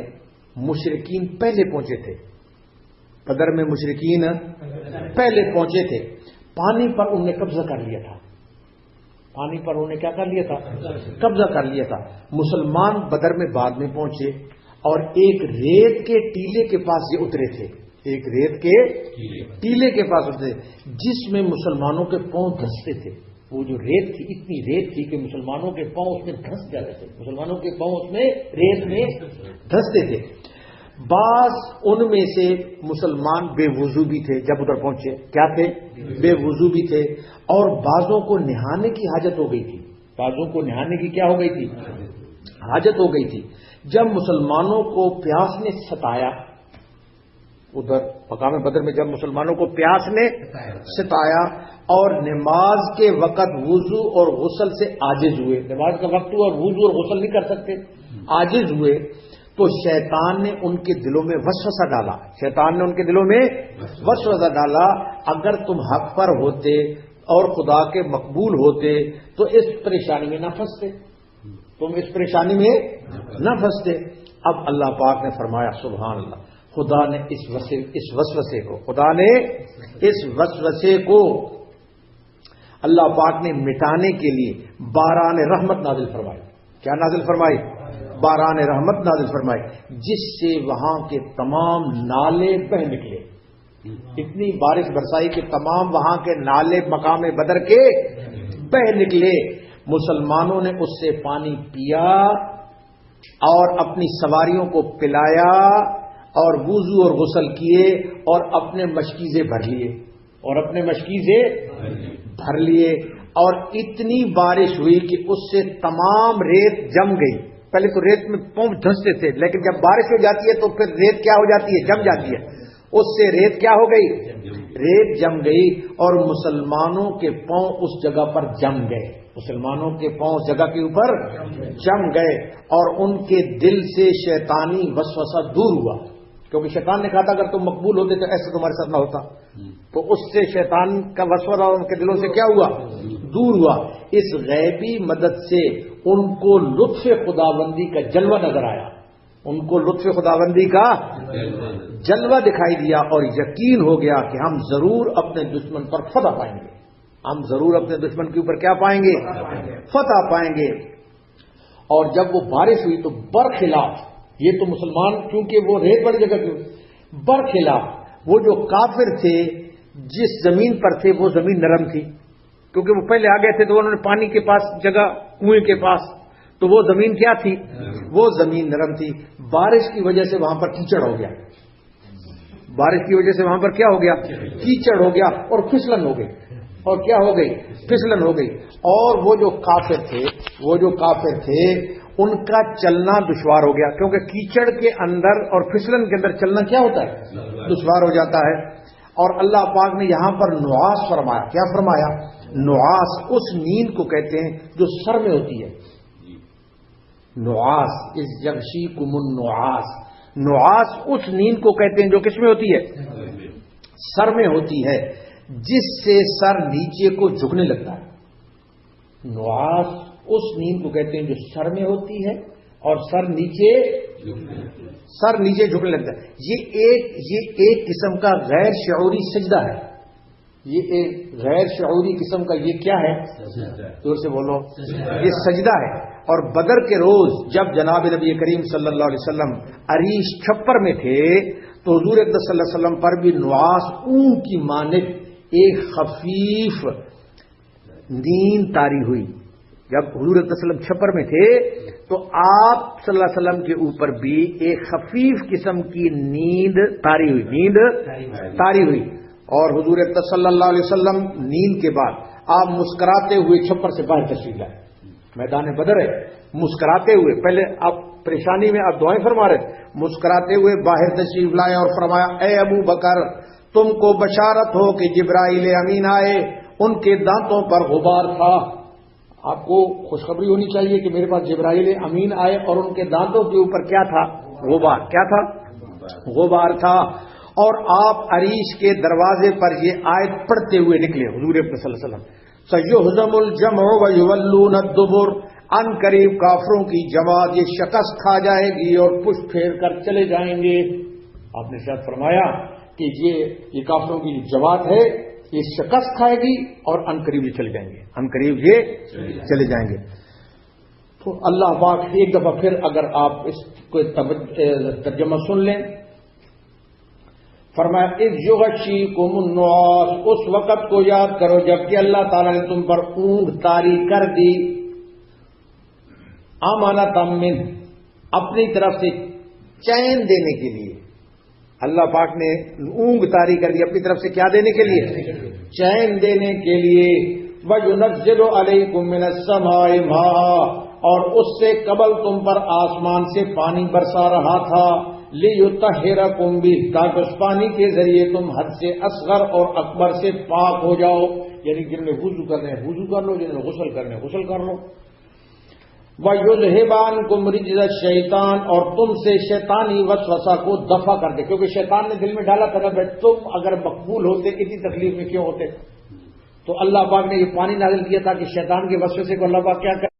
مشرکین پہلے پہنچے تھے، بدر میں مشرکین پہلے پہنچے تھے، پانی پر انہوں نے قبضہ کر لیا تھا، پانی پر انہوں نے کیا کر لیا تھا؟ قبضہ کر لیا تھا۔ مسلمان بدر میں بعد میں پہنچے اور ایک ریت کے ٹیلے کے پاس یہ اترے تھے، ایک ریت کے ٹیلے کے پاس اترے جس میں مسلمانوں کے پاؤں دھنستے تھے۔ وہ جو ریت تھی، اتنی ریت تھی کہ مسلمانوں کے پاؤں اس میں دھنس جاتے تھے، مسلمانوں کے پاؤں اس میں ریت میں دھنستے تھے۔ بعض ان میں سے مسلمان بے وضو بھی تھے، جب ادھر پہنچے کیا تھے؟ بے وضو بھی تھے، اور بعضوں کو نہانے کی حاجت ہو گئی تھی، بعضوں کو نہانے کی کیا ہو گئی تھی؟ حاجت ہو گئی تھی۔ جب مسلمانوں کو پیاس نے ستایا، ادھر مقام بدر میں جب مسلمانوں کو پیاس نے ستایا اور نماز کے وقت وضو اور غسل سے عاجز ہوئے، نماز کا وقت ہوا اور وضو اور غسل نہیں کر سکتے، عاجز ہوئے، تو شیطان نے ان کے دلوں میں وسوسہ ڈالا، شیطان نے ان کے دلوں میں وسوسہ ڈالا، اگر تم حق پر ہوتے اور خدا کے مقبول ہوتے تو اس پریشانی میں نہ پھنستے، تم اس پریشانی میں نہ پھنستے۔ اب اللہ پاک نے فرمایا سبحان اللہ، خدا نے اس وسوسے کو اللہ پاک نے مٹانے کے لیے باران رحمت نازل فرمائی۔ کیا نازل فرمائی؟ باران رحمت نازل فرمائی، جس سے وہاں کے تمام نالے بہہ نکلے۔ اتنی بارش برسائی کہ تمام وہاں کے نالے مقام بدر کے بہہ نکلے۔ مسلمانوں نے اس سے پانی پیا اور اپنی سواریوں کو پلایا اور وضو اور غسل کیے اور اپنے مشکیزے بھر لیے اور اتنی بارش ہوئی کہ اس سے تمام ریت جم گئی۔ پہلے تو ریت میں پاؤں دھنستے تھے، لیکن جب بارش ہو جاتی ہے تو پھر ریت کیا ہو جاتی ہے؟ جم جاتی ہے۔ اس سے ریت کیا ہو گئی؟ ریت جم گئی اور مسلمانوں کے پاؤں اس جگہ پر جم گئے، مسلمانوں کے پاؤں جگہ کے اوپر جم گئے اور ان کے دل سے شیطانی وسوسہ دور ہوا، کیونکہ شیطان نے کہا تھا اگر تم مقبول ہوتے تو ایسا تمہارے ساتھ نہ ہوتا، تو اس سے شیطان کا وسوسہ ان کے دلوں سے کیا ہوا؟ دور ہوا۔ اس غیبی مدد سے ان کو لطف خداوندی کا جلوہ نظر آیا، ان کو لطف خداوندی کا جلوہ دکھائی دیا اور یقین ہو گیا کہ ہم ضرور اپنے دشمن پر فتح پائیں گے، ہم ضرور اپنے دشمن کے اوپر کیا پائیں گے؟ فتح پائیں گے۔ اور جب وہ بارش ہوئی تو برخلاف، یہ تو مسلمان چونکہ وہ ریت والی جگہ کی، برخلاف وہ جو کافر تھے جس زمین پر تھے وہ زمین نرم تھی، کیونکہ وہ پہلے آ گئے تھے تو انہوں نے پانی کے پاس جگہ، کنویں کے پاس، تو وہ زمین کیا تھی؟ وہ زمین نرم تھی۔ بارش کی وجہ سے وہاں پر کیچڑ ہو گیا، بارش کی وجہ سے وہاں پر کیا ہو گیا؟ کیچڑ ہو گیا اور پھسلن ہو گئی، اور کیا ہو گئی؟ پھسلن ہو گئی۔ اور وہ جو کافر تھے ان کا چلنا دشوار ہو گیا، کیونکہ کیچڑ کے اندر اور پھسلن کے اندر چلنا کیا ہوتا ہے؟ دشوار ہو جاتا ہے۔ اور اللہ پاک نے یہاں پر نعاس فرمایا۔ کیا فرمایا؟ نعاس اس نیند کو کہتے ہیں جو سر میں ہوتی ہے، نعاس اس یغشیکم النعاس، نعاس اس نیند کو کہتے ہیں جو کس میں ہوتی ہے؟ سر میں ہوتی ہے، جس سے سر نیچے کو جھکنے لگتا ہے۔ نعاس اس نیند کو کہتے ہیں جو سر میں ہوتی ہے اور سر نیچے جھکنے لگتا ہے۔ یہ ایک قسم کا غیر شعوری سجدہ ہے، یہ ایک غیر شعوری قسم کا، یہ کیا ہے؟ زور سے بولو، یہ سجدہ ہے۔ اور بدر کے روز جب جناب نبی کریم صلی اللہ علیہ وسلم عریش چھپر میں تھے تو حضور اقدس صلی اللہ علیہ وسلم پر بھی نعاس اون کی مانند ایک خفیف نیند طاری ہوئی۔ جب حضور اقدس صلی اللہ علیہ وسلم چھپر میں تھے تو آپ صلی اللہ علیہ وسلم کے اوپر بھی ایک خفیف قسم کی نیند طاری ہوئی، اور حضور اقدس صلی اللہ علیہ وسلم نیند کے بعد آپ مسکراتے ہوئے چھپر سے باہر تشریف لائے، میدان بدر ہے، مسکراتے ہوئے، پہلے آپ پریشانی میں آپ دعائیں فرما رہے، مسکراتے ہوئے باہر تشریف لائے اور فرمایا اے ابو بکر تم کو بشارت ہو کہ جبرائیل امین آئے، ان کے دانتوں پر غبار تھا۔ آپ کو خوشخبری ہونی چاہیے کہ میرے پاس جبرائیل امین آئے اور ان کے دانتوں کے اوپر کیا تھا؟ غبار۔ کیا تھا؟ غبار تھا۔ اور آپ عریش کے دروازے پر یہ آیت پڑھتے ہوئے نکلے حضور صلی اللہ علیہ وسلم، سَيُهْزَمُ الْجَمْعُ وَيُوَلُّونَ الدُّبُرَ، ان قریب کافروں کی جماعت یہ شکست کھا جائے گی اور پشت پھیر کر چلے جائیں گے۔ آپ نے شاید فرمایا کہ یہ کافروں کی جماعت ہے، یہ شکست کھائے گی اور ان قریب یہ چلے جائیں گے، ان قریب یہ چلے جائیں گے۔ تو اللہ پاک ایک دفعہ پھر اگر آپ اس کو ترجمہ سن لیں، فرمایا اذ یغشیکم النعاس، اس وقت کو یاد کرو جب کہ اللہ تعالیٰ نے تم پر اونگ طاری کر دی، امانۃ من، اپنی طرف سے چین دینے کے لیے۔ اللہ پاک نے اونگ طاری کر دی اپنی طرف سے، کیا دینے کے لیے؟ چین دینے کے لیے۔ وَيُنَزِّلُ عَلَيْكُم مِّنَ السَّمَاءِ مَاءً، اور اس سے قبل تم پر آسمان سے پانی برسا رہا تھا، لِيُطَهِّرَكُم بِهِ، تاکہ اس پانی کے ذریعے تم حد سے اصغر اور اکبر سے پاک ہو جاؤ، یعنی جن میں وضو کرنے وضو کر لو، جن میں غسل کرنے غسل کر لو۔ وَيُذْهِبَ عَنكُمْ رِجْزَ الشَّيْطَانِ، اور تم سے شیطانی وسوسہ کو دفع کر دے، کیونکہ شیطان نے دل میں ڈالا تھا کہ تم اگر مقبول ہوتے اتنی تکلیف میں کیوں ہوتے، تو اللہ پاک نے یہ پانی نازل کیا تھا کہ شیطان کے وسوسے کو اللہ پاک کیا